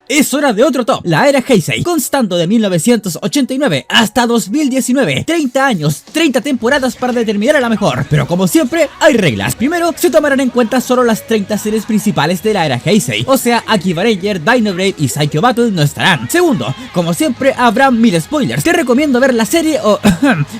Es hora de otro top, la era Heisei, constando de 1989 hasta 2019, 30 años, 30 temporadas para determinar a la mejor, pero como siempre hay reglas. Primero, se tomarán en cuenta solo las 30 series principales de la era Heisei, o sea, Akiba Ranger, Dino Brave y Psycho Battle no estarán. Segundo, como siempre habrá 1000 spoilers, te recomiendo ver la serie o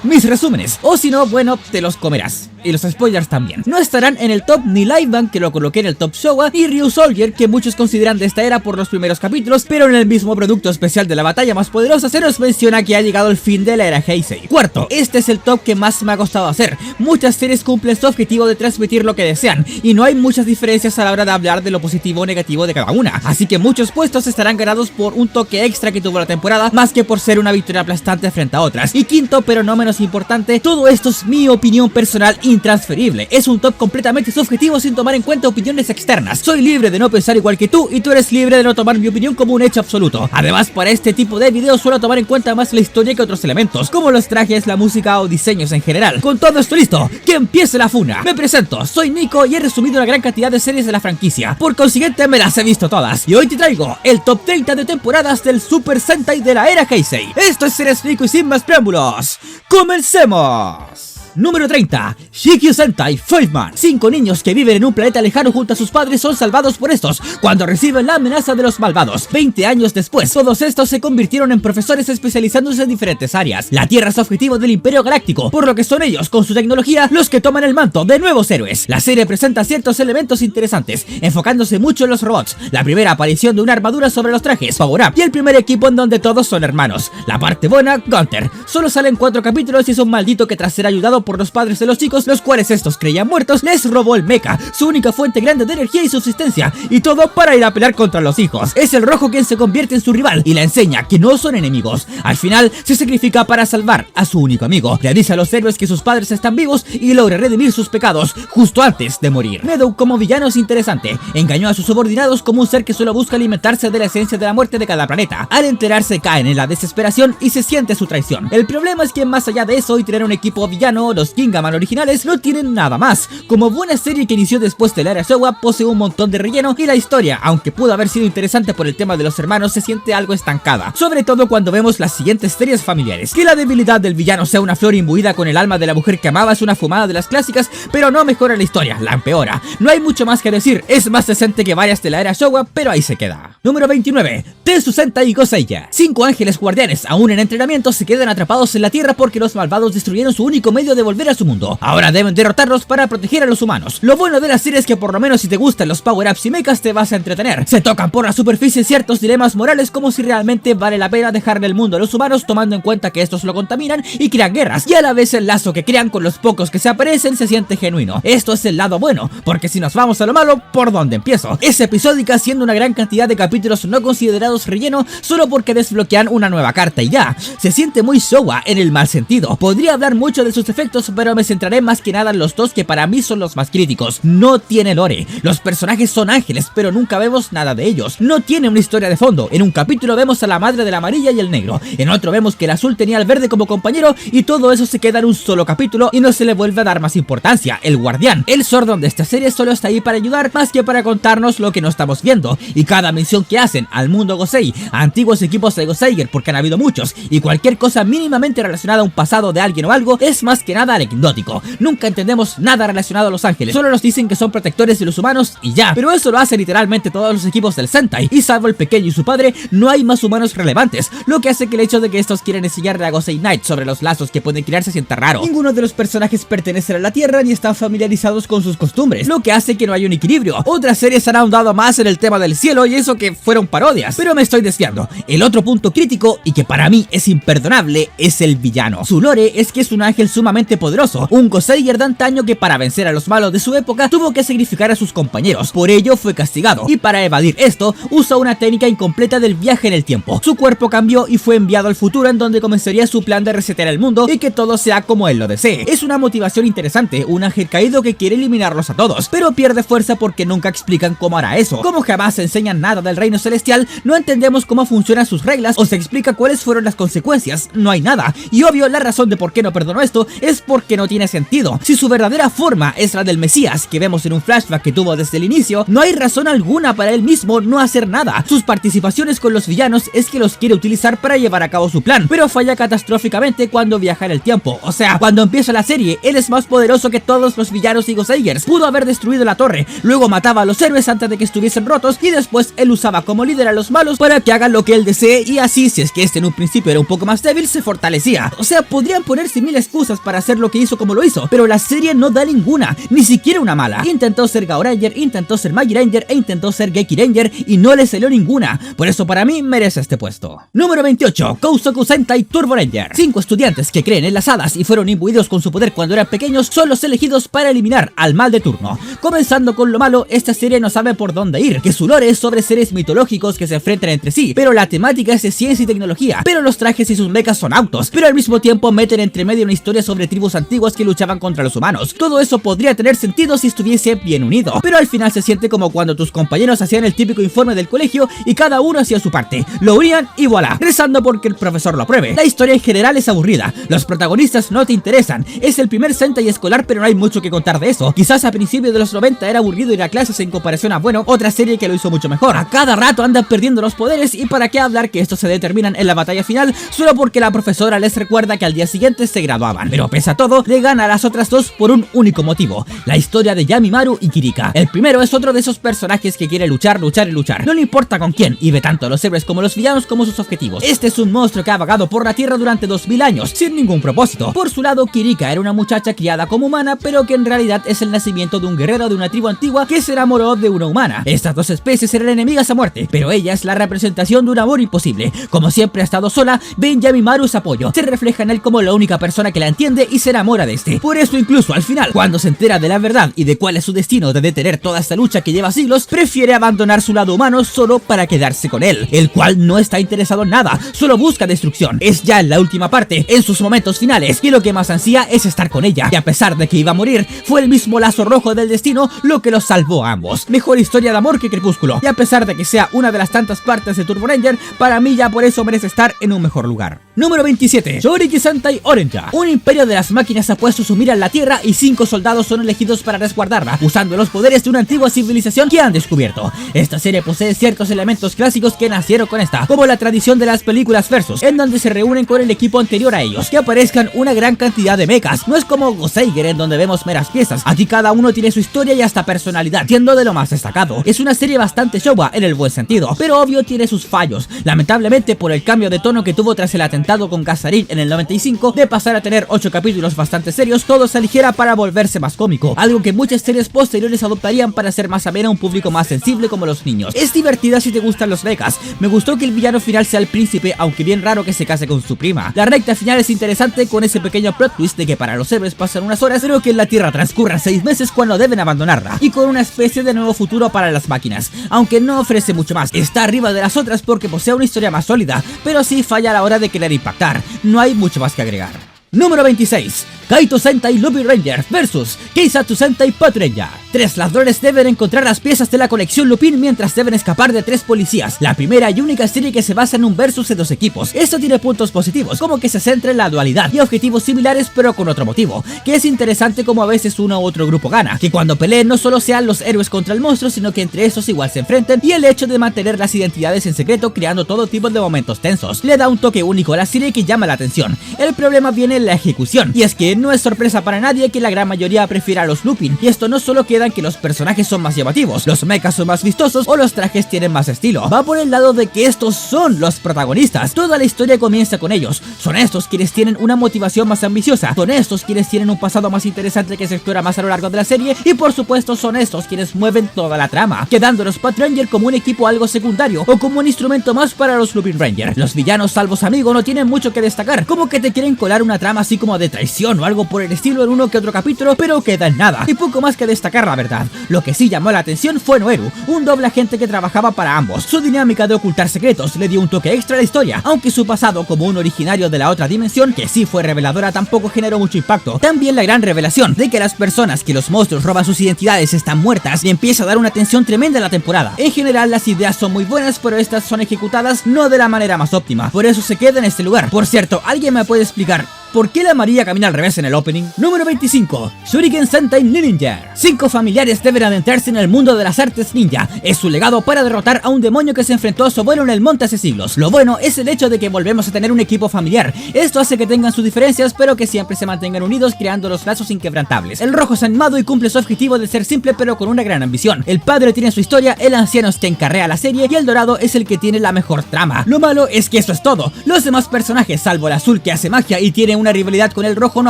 mis resúmenes, o si no, bueno, te los comerás. Y los spoilers también. No estarán en el top ni Livebank, que lo coloqué en el top Showa, y Ryu Soldier, que muchos consideran de esta era por los primeros capítulos, pero en el mismo producto especial de la batalla más poderosa se nos menciona que ha llegado el fin de la era Heisei. Cuarto, este es el top que más me ha costado hacer. Muchas series cumplen su objetivo de transmitir lo que desean, y no hay muchas diferencias a la hora de hablar de lo positivo o negativo de cada una, así que muchos puestos estarán ganados por un toque extra que tuvo la temporada, más que por ser una victoria aplastante frente a otras. Y quinto, pero no menos importante, todo esto es mi opinión personal intransferible. Es un top completamente subjetivo sin tomar en cuenta opiniones externas. Soy libre de no pensar igual que tú y tú eres libre de no tomar mi opinión como un hecho absoluto. Además, para este tipo de videos suelo tomar en cuenta más la historia que otros elementos, como los trajes, la música o diseños en general. Con todo esto listo, que empiece la funa. Me presento, soy Nico y he resumido una gran cantidad de series de la franquicia. Por consiguiente, me las he visto todas. Y hoy te traigo el top 30 de temporadas del Super Sentai de la era Heisei. Esto es Series Nico y sin más preámbulos, ¡comencemos! Número 30. Shikyu Sentai Fiveman. 5 niños que viven en un planeta lejano junto a sus padres son salvados por estos cuando reciben la amenaza de los malvados. 20 años después, todos estos se convirtieron en profesores especializándose en diferentes áreas. La Tierra es objetivo del Imperio Galáctico, por lo que son ellos, con su tecnología, los que toman el manto de nuevos héroes. La serie presenta ciertos elementos interesantes, enfocándose mucho en los robots, la primera aparición de una armadura sobre los trajes, Power Up, y el primer equipo en donde todos son hermanos. La parte buena, Gunter. Solo salen 4 capítulos y es un maldito que tras ser ayudado por los padres de los chicos, los cuales estos creían muertos, les robó el mecha, su única fuente grande de energía y subsistencia, y todo para ir a pelear contra los hijos. Es el rojo quien se convierte en su rival y le enseña que no son enemigos. Al final se sacrifica para salvar a su único amigo, le dice a los héroes que sus padres están vivos y logra redimir sus pecados justo antes de morir. Meadow como villano es interesante, engañó a sus subordinados como un ser que solo busca alimentarse de la esencia de la muerte de cada planeta. Al enterarse caen en la desesperación y se siente su traición. El problema es que más allá de eso y tener un equipo villano, los Gingaman originales no tienen nada más. Como buena serie que inició después de la era Showa, posee un montón de relleno y la historia, aunque pudo haber sido interesante por el tema de los hermanos, se siente algo estancada, sobre todo cuando vemos las siguientes series familiares. Que la debilidad del villano sea una flor imbuida con el alma de la mujer que amaba es una fumada de las clásicas, pero no mejora la historia, la empeora. No hay mucho más que decir, es más decente que varias de la era Showa, pero ahí se queda. Número 29. Tetsu Sentai Goseiya. 5 ángeles guardianes, aún en entrenamiento, se quedan atrapados en la tierra porque los malvados destruyeron su único medio de volver a su mundo. Ahora deben derrotarlos para proteger a los humanos. Lo bueno de la serie es que por lo menos si te gustan los power-ups y mechas te vas a entretener. Se tocan por la superficie ciertos dilemas morales como si realmente vale la pena dejarle el mundo a los humanos tomando en cuenta que estos lo contaminan y crean guerras, y a la vez el lazo que crean con los pocos que se aparecen se siente genuino. Esto es el lado bueno, porque si nos vamos a lo malo, ¿por dónde empiezo? Es episódica, siendo una gran cantidad de capítulos no considerados relleno solo porque desbloquean una nueva carta y ya. Se siente muy Showa en el mal sentido. Podría hablar mucho de sus efectos, pero me centraré más que nada en los dos que para mí son los más críticos. No tiene lore. Los personajes son ángeles, pero nunca vemos nada de ellos. No tiene una historia de fondo. En un capítulo vemos a la madre del amarilla y el negro. En otro vemos que el azul tenía al verde como compañero y todo eso se queda en un solo capítulo y no se le vuelve a dar más importancia. El guardián, el Zordon de esta serie solo está ahí para ayudar más que para contarnos lo que no estamos viendo. Y cada mención que hacen al mundo Gosei, a antiguos equipos de Goseiger, porque han habido muchos, y cualquier cosa mínimamente relacionada a un pasado de alguien o algo, es más que nada anecdótico. Nunca entendemos nada relacionado a los ángeles, solo nos dicen que son protectores de los humanos y ya, pero eso lo hacen literalmente todos los equipos del Sentai, y salvo el pequeño y su padre, no hay más humanos relevantes, lo que hace que el hecho de que estos quieran enseñarle a Gosei Knight sobre los lazos que pueden crearse sienta raro. Ninguno de los personajes pertenece a la Tierra ni están familiarizados con sus costumbres, lo que hace que no haya un equilibrio. Otras series han ahondado más en el tema del cielo y eso que fueron parodias, pero me estoy desviando. El otro punto crítico, y que para mí es imperdonable, es el villano. Su lore es que es un ángel sumamente poderoso, un Goseiger de antaño que para vencer a los malos de su época tuvo que sacrificar a sus compañeros, por ello fue castigado, y para evadir esto usa una técnica incompleta del viaje en el tiempo. Su cuerpo cambió y fue enviado al futuro en donde comenzaría su plan de resetear el mundo y que todo sea como él lo desee. Es una motivación interesante, un ángel caído que quiere eliminarlos a todos, pero pierde fuerza porque nunca explican cómo hará eso. Como jamás se enseñan nada del reino celestial, no entendemos cómo funcionan sus reglas o se explica cuáles fueron las consecuencias, no hay nada, y obvio la razón de por qué no perdonó esto es porque no tiene sentido. sentido. Si su verdadera forma es la del Mesías que vemos en un flashback que tuvo desde el inicio, no hay razón alguna para él mismo no hacer nada. Sus participaciones con los villanos es que los quiere utilizar para llevar a cabo su plan, pero falla catastróficamente cuando viaja en el tiempo. O sea, cuando empieza la serie, él es más poderoso que todos los villanos y Ghost-Eggers. Pudo haber destruido la torre, luego mataba a los héroes antes de que estuviesen rotos y después él usaba como líder a los malos para que hagan lo que él desee, y así, si es que este en un principio era un poco más débil, se fortalecía. O sea, podrían ponerse mil excusas para hacer lo que hizo como lo hizo, pero la serie no da ninguna, ni siquiera una mala. Intentó ser Gao Ranger, intentó ser Magi Ranger e intentó ser Geki Ranger y no le salió ninguna. Por eso para mí merece este puesto. Número 28, Kousoku Sentai Turbo Ranger. 5 estudiantes que creen en las hadas y fueron imbuidos con su poder cuando eran pequeños son los elegidos para eliminar al mal de turno. Comenzando con lo malo, esta serie no sabe por dónde ir, que su lore es sobre seres mitológicos que se enfrentan entre sí, pero la temática es de ciencia y tecnología, pero los trajes y sus mechas son autos, pero al mismo tiempo meten entre medio una historia sobre tribus antiguas que luchaban contra los humanos. Todo eso podría tener sentido si estuviese bien unido, pero al final se siente como cuando tus compañeros hacían el típico informe del colegio y cada uno hacía su parte, lo unían y voilà, rezando porque el profesor lo apruebe. La historia en general es aburrida, los protagonistas no te interesan, es el primer Sentai escolar pero no hay mucho que contar de eso. Quizás a principios de los 90 era aburrido ir a clases en comparación a, bueno, otra serie que lo hizo mucho mejor. A cada rato andan perdiendo los poderes y para qué hablar que estos se determinan en la batalla final solo porque la profesora les recuerda que al día siguiente se graduaban. Pero pese a todo, le gana a las otras dos por un único motivo, la historia de Yamimaru y Kirika. El primero es otro de esos personajes que quiere luchar, luchar y luchar, no le importa con quién, y ve tanto a los héroes como los villanos como sus objetivos. Este es un monstruo que ha vagado por la tierra durante 2000 años, sin ningún propósito. Por su lado, Kirika era una muchacha criada como humana, pero que en realidad es el nacimiento de un guerrero de una tribu antigua que se enamoró de una humana. Estas dos especies eran enemigas a muerte, pero ella es la representación de un amor imposible. Como siempre ha estado sola, ve en Yamimaru su apoyo, se refleja en él como la única persona que la entiende y se enamora de este. Por eso incluso al final, cuando se entera de la verdad y de cuál es su destino de detener toda esta lucha que lleva siglos, prefiere abandonar su lado humano solo para quedarse con él, el cual no está interesado en nada, solo busca destrucción. Es ya en la última parte, en sus momentos finales, y lo que más ansía es estar con ella, y a pesar de que iba a morir, fue el mismo lazo rojo del destino lo que los salvó a ambos. Mejor historia de amor que Crepúsculo, y a pesar de que sea una de las tantas partes de Turbo Ranger, para mí ya por eso merece estar en un mejor lugar. Número 27, Shōriki Sentai Orange. Un imperio de las máquinas ha puesto su mira en la tierra y 5 soldados son elegidos para resguardarla, usando los poderes de una antigua civilización que han descubierto. Esta serie posee ciertos elementos clásicos que nacieron con esta, como la tradición de las películas Versus, en donde se reúnen con el equipo anterior a ellos, que aparezcan una gran cantidad de mechas. No es como Ghost-Egger, en donde vemos meras piezas. Aquí cada uno tiene su historia y hasta personalidad, siendo de lo más destacado. Es una serie bastante showa en el buen sentido, pero obvio tiene sus fallos, lamentablemente por el cambio de tono que tuvo tras el atentado con Kasserine en el 95, de pasar a tener 8 capítulos bastante serios, todo se aligera para volverse más cómico, algo que muchas series posteriores adoptarían para hacer más amena a un público más sensible como los niños. Es divertida si te gustan los mechas. Me gustó que el villano final sea el príncipe, aunque bien raro que se case con su prima. La recta final es interesante con ese pequeño plot twist de que para los héroes pasan unas horas, pero que en la Tierra transcurran 6 meses cuando deben abandonarla, y con una especie de nuevo futuro para las máquinas, aunque no ofrece mucho más. Está arriba de las otras porque posee una historia más sólida, pero sí falla a la hora de querer impactar. No hay mucho más que agregar. Número 26, Kaito Sentai Lupin Ranger vs Keisatsu Sentai Patrella. 3 ladrones deben encontrar las piezas de la colección Lupin mientras deben escapar de 3 policías. La primera y única serie que se basa en un versus de 2 equipos. Esto tiene puntos positivos, como que se centra en la dualidad y objetivos similares pero con otro motivo, que es interesante como a veces uno u otro grupo gana, que cuando peleen no solo sean los héroes contra el monstruo, sino que entre estos igual se enfrenten, y el hecho de mantener las identidades en secreto creando todo tipo de momentos tensos. Le da un toque único a la serie que llama la atención. El problema viene en la ejecución, y es que no es sorpresa para nadie que la gran mayoría prefiera a los Lupin, y esto no solo queda en que los personajes son más llamativos, los mechas son más vistosos o los trajes tienen más estilo. Va por el lado de que estos son los protagonistas. Toda la historia comienza con ellos. Son estos quienes tienen una motivación más ambiciosa, son estos quienes tienen un pasado más interesante que se explora más a lo largo de la serie, y por supuesto son estos quienes mueven toda la trama, quedando los Pat Ranger como un equipo algo secundario o como un instrumento más para los Lupin Ranger. Los villanos, salvo su amigo, no tienen mucho que destacar, como que te quieren colar una trama así como de traición o algo por el estilo en uno que otro capítulo, pero queda en nada, y poco más que destacar la verdad. Lo que sí llamó la atención fue Noeru, un doble agente que trabajaba para ambos. Su dinámica de ocultar secretos le dio un toque extra a la historia, aunque su pasado como un originario de la otra dimensión, que sí fue reveladora, tampoco generó mucho impacto. También la gran revelación de que las personas que los monstruos roban sus identidades están muertas y empieza a dar una tensión tremenda en la temporada. En general las ideas son muy buenas, pero estas son ejecutadas no de la manera más óptima, por eso se queda en este lugar. Por cierto, ¿alguien me puede explicar ¿Por qué la María camina al revés en el opening? Número 25. Shuriken Sentai Ninja. 5 familiares deben adentrarse en el mundo de las artes ninja. Es su legado para derrotar a un demonio que se enfrentó a su abuelo en el monte hace siglos. Lo bueno es el hecho de que volvemos a tener un equipo familiar. Esto hace que tengan sus diferencias, pero que siempre se mantengan unidos, creando los lazos inquebrantables. El rojo es animado y cumple su objetivo de ser simple pero con una gran ambición. El padre tiene su historia, el anciano es quien carrea la serie y el dorado es el que tiene la mejor trama. Lo malo es que eso es todo. Los demás personajes, salvo el azul que hace magia y tiene una rivalidad con el rojo, no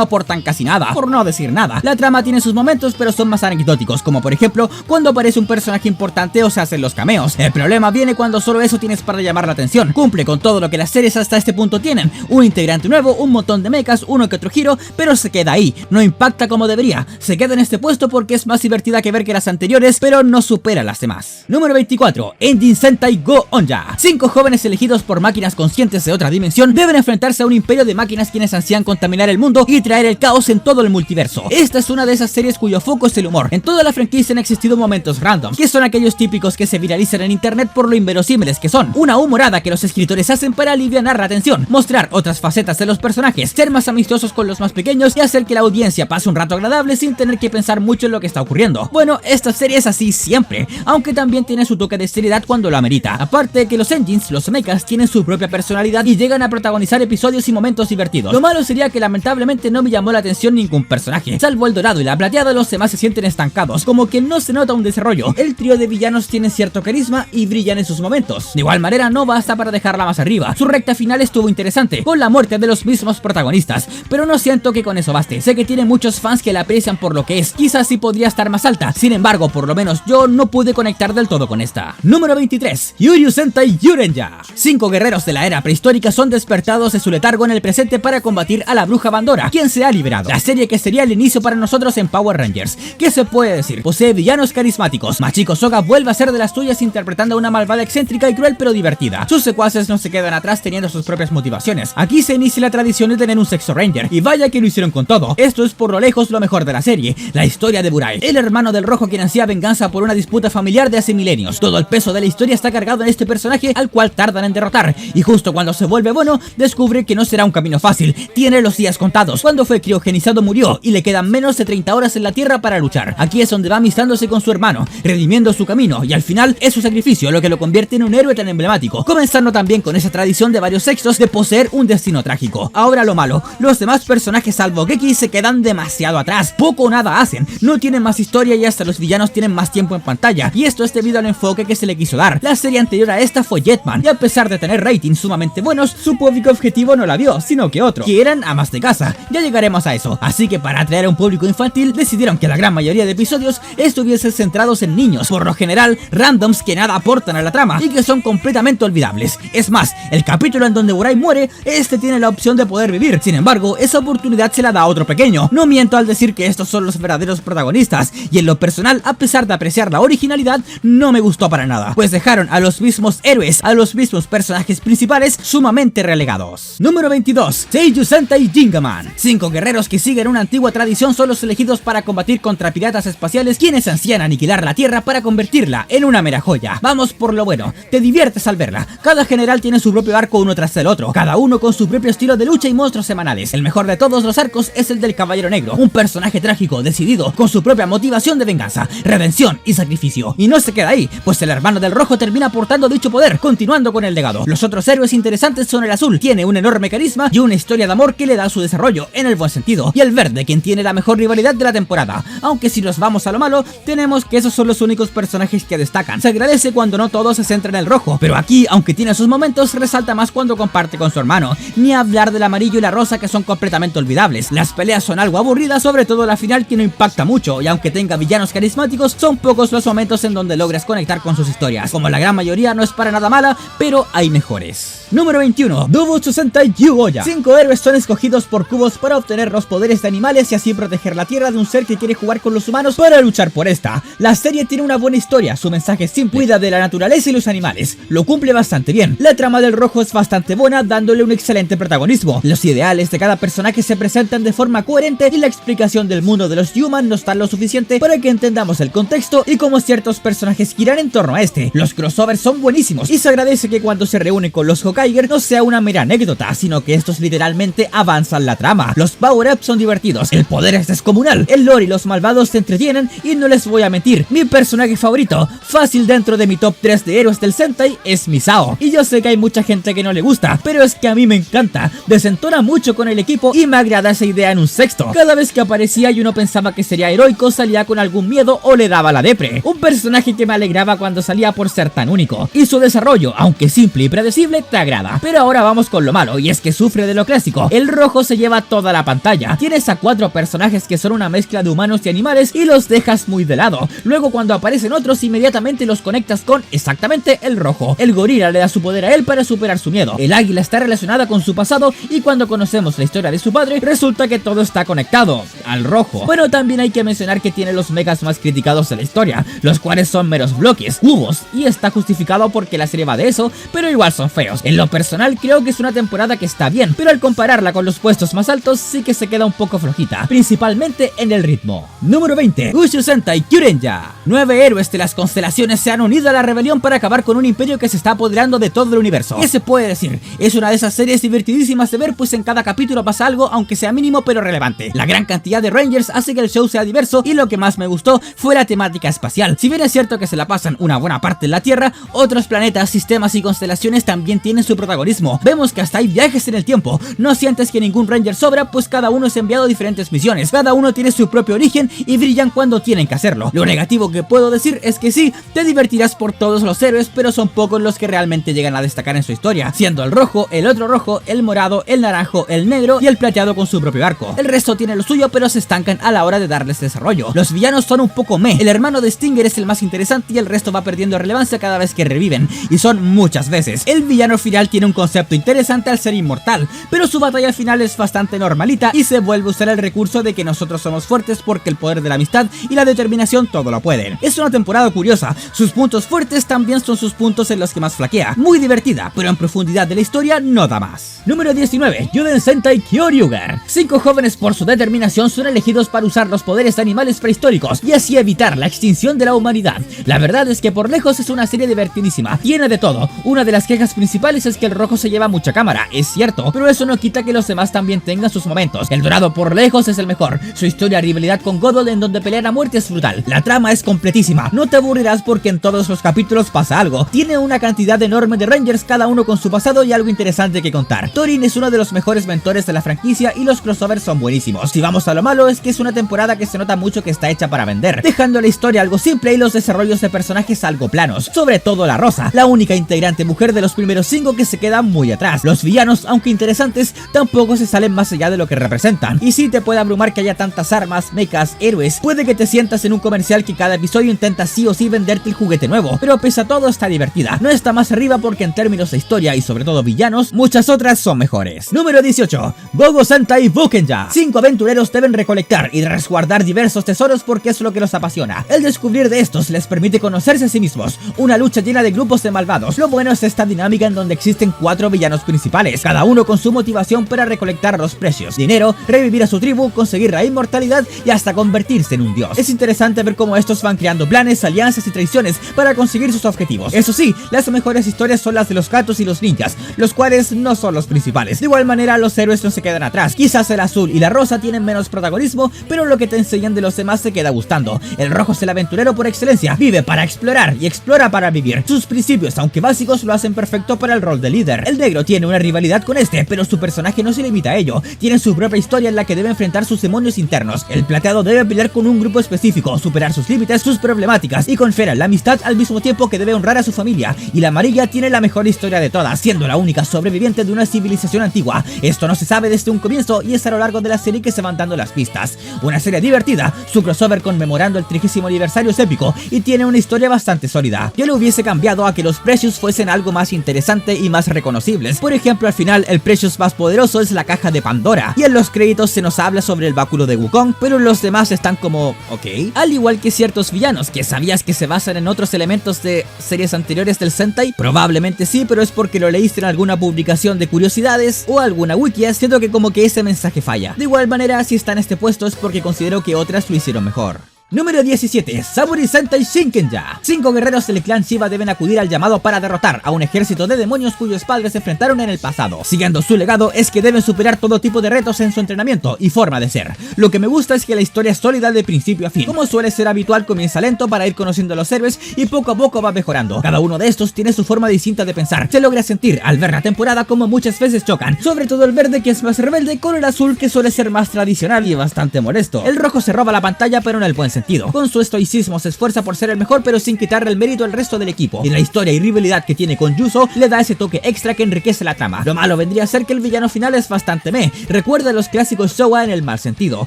aportan casi nada, por no decir nada. La trama tiene sus momentos, pero son más anecdóticos, como por ejemplo cuando aparece un personaje importante o se hacen los cameos. El problema viene cuando solo eso tienes para llamar la atención. Cumple con todo lo que las series hasta este punto tienen: un integrante nuevo, un montón de mechas, uno que otro giro, pero se queda ahí, no impacta como debería. Se queda en este puesto porque es más divertida que ver que las anteriores, pero no supera las demás. Número 24. Engine Sentai Go Onja. 5 jóvenes elegidos por máquinas conscientes de otra dimensión deben enfrentarse a un imperio de máquinas quienes ansían contaminar el mundo y traer el caos en todo el multiverso. Esta es una de esas series cuyo foco es el humor. En toda la franquicia han existido momentos random, que son aquellos típicos que se viralizan en internet por lo inverosímiles que son. Una humorada que los escritores hacen para alivianar la tensión, mostrar otras facetas de los personajes, ser más amistosos con los más pequeños y hacer que la audiencia pase un rato agradable sin tener que pensar mucho en lo que está ocurriendo. Bueno, esta serie es así siempre, aunque también tiene su toque de seriedad cuando lo amerita. Aparte de que los engines, los mechas, tienen su propia personalidad y llegan a protagonizar episodios y momentos divertidos. Lo malo sería que lamentablemente no me llamó la atención ningún personaje. Salvo el dorado y la plateada, los demás se sienten estancados, como que no se nota un desarrollo. El trío de villanos tiene cierto carisma y brillan en sus momentos. De igual manera no basta para dejarla más arriba. Su recta final estuvo interesante, con la muerte de los mismos protagonistas, pero no siento que con eso baste. Sé que tiene muchos fans que la aprecian por lo que es, quizás sí podría estar más alta, sin embargo por lo menos yo no pude conectar del todo con esta. Número 23. Yuryu Sentai Yurenja. 5 guerreros de la era prehistórica son despertados de su letargo en el presente para combatir a la bruja Bandora, quien se ha liberado. La serie que sería el inicio para nosotros en Power Rangers. ¿Qué se puede decir? Posee villanos carismáticos. Machiko Soga vuelve a ser de las suyas interpretando a una malvada excéntrica y cruel pero divertida. Sus secuaces no se quedan atrás teniendo sus propias motivaciones. Aquí se inicia la tradición de tener un sexo ranger, y vaya que lo hicieron con todo. Esto es por lo lejos lo mejor de la serie, la historia de Burai, el hermano del rojo quien ansía venganza por una disputa familiar de hace milenios. Todo el peso de la historia está cargado en este personaje al cual tardan en derrotar, y justo cuando se vuelve bueno, descubre que no será un camino fácil, tiene los días contados. Cuando fue criogenizado murió, y le quedan menos de 30 horas en la tierra para luchar. Aquí es donde va amistándose con su hermano, redimiendo su camino, y al final es su sacrificio lo que lo convierte en un héroe tan emblemático, comenzando también con esa tradición de varios sexos de poseer un destino trágico. Ahora lo malo, los demás personajes salvo Geki se quedan demasiado atrás, poco o nada hacen, no tienen más historia y hasta los villanos tienen más tiempo en pantalla, y esto es debido al enfoque que se le quiso dar. La serie anterior a esta fue Jetman, y a pesar de tener ratings sumamente buenos, su público objetivo no la vio, sino que otro, que eran amas de casa. Ya llegaremos a eso, así que para atraer a un público infantil decidieron que la gran mayoría de episodios estuviesen centrados en niños, por lo general randoms que nada aportan a la trama y que son completamente olvidables. Es más, el capítulo en donde Burai muere, este tiene la opción de poder vivir, sin embargo esa oportunidad se la da a otro pequeño. No miento al decir que estos son los verdaderos protagonistas, y en lo personal, a pesar de apreciar la originalidad, no me gustó para nada, pues dejaron a los mismos héroes, a los mismos personajes principales sumamente relegados. Número 22. Seiyuu Sentai Gingaman. 5 guerreros que siguen una antigua tradición son los elegidos para combatir contra piratas espaciales quienes ansían aniquilar la Tierra para convertirla en una mera joya. Vamos por lo bueno, te diviertes al verla. Cada general tiene su propio arco uno tras el otro, cada uno con su propio estilo de lucha y monstruos semanales. El mejor de todos los arcos es el del Caballero Negro, un personaje trágico, decidido, con su propia motivación de venganza, redención y sacrificio. Y no se queda ahí, pues el hermano del rojo termina aportando dicho poder, continuando con el legado. Los otros héroes interesantes son el azul, tiene un enorme carisma y una historia de amor que le da su desarrollo, en el buen sentido, y el verde, quien tiene la mejor rivalidad de la temporada. Aunque si nos vamos a lo malo, tenemos que esos son los únicos personajes que destacan. Se agradece cuando no todo se centra en el rojo, pero aquí, aunque tiene sus momentos, resalta más cuando comparte con su hermano. Ni hablar del amarillo y la rosa, que son completamente olvidables. Las peleas son algo aburridas, sobre todo la final, que no impacta mucho, y aunque tenga villanos carismáticos, son pocos los momentos en donde logras conectar con sus historias. Como la gran mayoría, no es para nada mala, pero hay mejores. Número 21. Dobutsu Sentai Yu-Oya. 5 héroes son escogidos por cubos para obtener los poderes de animales y así proteger la tierra de un ser que quiere jugar con los humanos para luchar por esta. La serie tiene una buena historia, su mensaje es simple, cuida de la naturaleza y los animales, lo cumple bastante bien. La trama del rojo es bastante buena, dándole un excelente protagonismo. Los ideales de cada personaje se presentan de forma coherente y la explicación del mundo de los Human nos da lo suficiente para que entendamos el contexto y cómo ciertos personajes giran en torno a este. Los crossovers son buenísimos y se agradece que cuando se reúne con los Hokaiger no sea una mera anécdota, sino que estos literalmente que avanzan la trama. Los power-ups son divertidos, el poder es descomunal, el lore y los malvados te entretienen y no les voy a mentir, mi personaje favorito, fácil dentro de mi top 3 de héroes del Sentai, es Misao. Y yo sé que hay mucha gente que no le gusta, pero es que a mí me encanta, desentona mucho con el equipo y me agrada esa idea en un sexto. Cada vez que aparecía y uno pensaba que sería heroico, salía con algún miedo o le daba la depre. Un personaje que me alegraba cuando salía por ser tan único. Y su desarrollo, aunque simple y predecible, te agrada. Pero ahora vamos con lo malo, y es que sufre de lo clásico. El rojo se lleva toda la pantalla. Tienes a 4 personajes que son una mezcla de humanos y animales y los dejas muy de lado. Luego cuando aparecen otros, inmediatamente los conectas con exactamente el rojo. El gorila le da su poder a él para superar su miedo. El águila está relacionada con su pasado y cuando conocemos la historia de su padre, resulta que todo está conectado al rojo. Bueno, también hay que mencionar que tiene los megas más criticados de la historia, los cuales son meros bloques, cubos, y está justificado porque la serie va de eso, pero igual son feos. En lo personal creo que es una temporada que está bien, pero al compararla con los puestos más altos sí que se queda un poco flojita, principalmente en el ritmo. Número 20, Ushu Sentai Kyurenja. 9 héroes de las constelaciones se han unido a la rebelión para acabar con un imperio que se está apoderando de todo el universo. ¿Qué se puede decir? Es una de esas series divertidísimas de ver, pues en cada capítulo pasa algo, aunque sea mínimo pero relevante. La gran cantidad de Rangers hace que el show sea diverso y lo que más me gustó fue la temática espacial. Si bien es cierto que se la pasan una buena parte en la Tierra, otros planetas, sistemas y constelaciones también tienen su protagonismo. Vemos que hasta hay viajes en el tiempo. No sientes que ningún Ranger sobra, pues cada uno es enviado a diferentes misiones. Cada uno tiene su propio origen y brillan cuando tienen que hacerlo. Lo negativo que puedo decir es que sí, te divertirás por todos los héroes, pero son pocos los que realmente llegan a destacar en su historia, siendo el rojo, el otro rojo, el morado, el naranjo, el negro y el plateado con su propio arco. El resto tiene lo suyo, pero se estancan a la hora de darles desarrollo. Los villanos son un poco meh. El hermano de Stinger es el más interesante y el resto va perdiendo relevancia cada vez que reviven, y son muchas veces. El villano final tiene un concepto interesante al ser inmortal, pero su batalla final es bastante normalita y se vuelve a usar el recurso de que nosotros somos fuertes porque el poder de la amistad y la determinación todo lo pueden. Es una temporada curiosa, sus puntos fuertes también son sus puntos en los que más flaquea. Muy divertida, pero en profundidad de la historia no da más. Número 19, Juden Sentai Kyoryuger. 5 jóvenes por su determinación son elegidos para usar los poderes de animales prehistóricos y así evitar la extinción de la humanidad. La verdad es que por lejos es una serie divertidísima, tiene de todo. Una de las quejas principales es que el rojo se lleva mucha cámara, es cierto, pero eso no quita que los demás también tengan sus momentos. El dorado por lejos es el mejor, su historia rivalidad con Godol en donde pelear a muerte es brutal. La trama es completísima, no te aburrirás porque en todos los capítulos pasa algo. Tiene una cantidad enorme de Rangers, cada uno con su pasado y algo interesante que contar. Thorin es uno de los mejores mentores de la franquicia y los crossovers son buenísimos. Si vamos a lo malo, es que es una temporada que se nota mucho que está hecha para vender, dejando la historia algo simple y los desarrollos de personajes algo planos, sobre todo la Rosa, la única integrante mujer de los primeros 5 que se queda muy atrás. Los villanos, aunque interesantes, tampoco se salen más allá de lo que representan, y sí te puede abrumar que haya tantas armas, mechas, héroes. Puede que te sientas en un comercial que cada episodio intenta sí o sí venderte el juguete nuevo, pero pese a todo está divertida. No está más arriba porque en términos de historia y sobre todo villanos, muchas otras son mejores. Número 18, Gogo Sentai Bukenja. 5 aventureros deben recolectar y resguardar diversos tesoros porque es lo que los apasiona. El descubrir de estos les permite conocerse a sí mismos. Una lucha llena de grupos de malvados. Lo bueno es esta dinámica en donde existen 4 villanos principales, cada uno con su motivación para recolectar los precios, dinero, revivir a su tribu, conseguir la inmortalidad y hasta convertirse en un dios. Es interesante ver cómo estos van creando planes, alianzas y traiciones para conseguir sus objetivos. Eso sí, las mejores historias son las de los gatos y los ninjas, los cuales no son los principales. De igual manera, los héroes no se quedan atrás. Quizás el azul y la rosa tienen menos protagonismo, pero lo que te enseñan de los demás se queda gustando. El rojo es el aventurero por excelencia, vive para explorar y explora para vivir. Sus principios, aunque básicos, lo hacen perfecto para el rol de líder. El negro tiene una rivalidad con este, pero su personaje no se limita a ello. Tiene su propia historia en la que debe enfrentar sus demonios internos. El plateado debe pelear con un grupo específico, superar sus límites, sus problemáticas y confiar en la amistad al mismo tiempo que debe honrar a su familia. Y la amarilla tiene la mejor historia de todas, siendo la única sobreviviente de una civilización antigua. Esto no se sabe desde un comienzo y es a lo largo de la serie que se van dando las pistas. Una serie divertida, su crossover conmemorando el 30º aniversario es épico y tiene una historia bastante sólida. Yo lo hubiese cambiado a que los Precious fuesen algo más interesante y más reconocibles. Por ejemplo, al final el Precious más poderoso es la caja de Pandora y en los créditos se nos habla sobre el báculo de Wukong, pero los demás están como ok. Al igual que ciertos villanos que sabías que se basan en otros elementos de series anteriores del Sentai, probablemente sí, pero es porque lo leíste en alguna publicación de curiosidades o alguna wiki. Siento que como que ese mensaje falla. De igual manera, si está en este puesto es porque considero que otras lo hicieron mejor. Número 17. Saburi Sentai Shinkenja. 5 guerreros del clan Shiba deben acudir al llamado para derrotar a un ejército de demonios cuyos padres se enfrentaron en el pasado. Siguiendo su legado es que deben superar todo tipo de retos en su entrenamiento y forma de ser. Lo que me gusta es que la historia es sólida de principio a fin. Como suele ser habitual, comienza lento para ir conociendo a los héroes y poco a poco va mejorando. Cada uno de estos tiene su forma distinta de pensar. Se logra sentir al ver la temporada como muchas veces chocan, sobre todo el verde, que es más rebelde, con el azul, que suele ser más tradicional y bastante molesto. El rojo se roba la pantalla, pero en el buen sentido. Con su estoicismo se esfuerza por ser el mejor, pero sin quitarle el mérito al resto del equipo. Y la historia y rivalidad que tiene con Yuzo le da ese toque extra que enriquece la trama. Lo malo vendría a ser que el villano final es bastante meh. Recuerda los clásicos Showa en el mal sentido.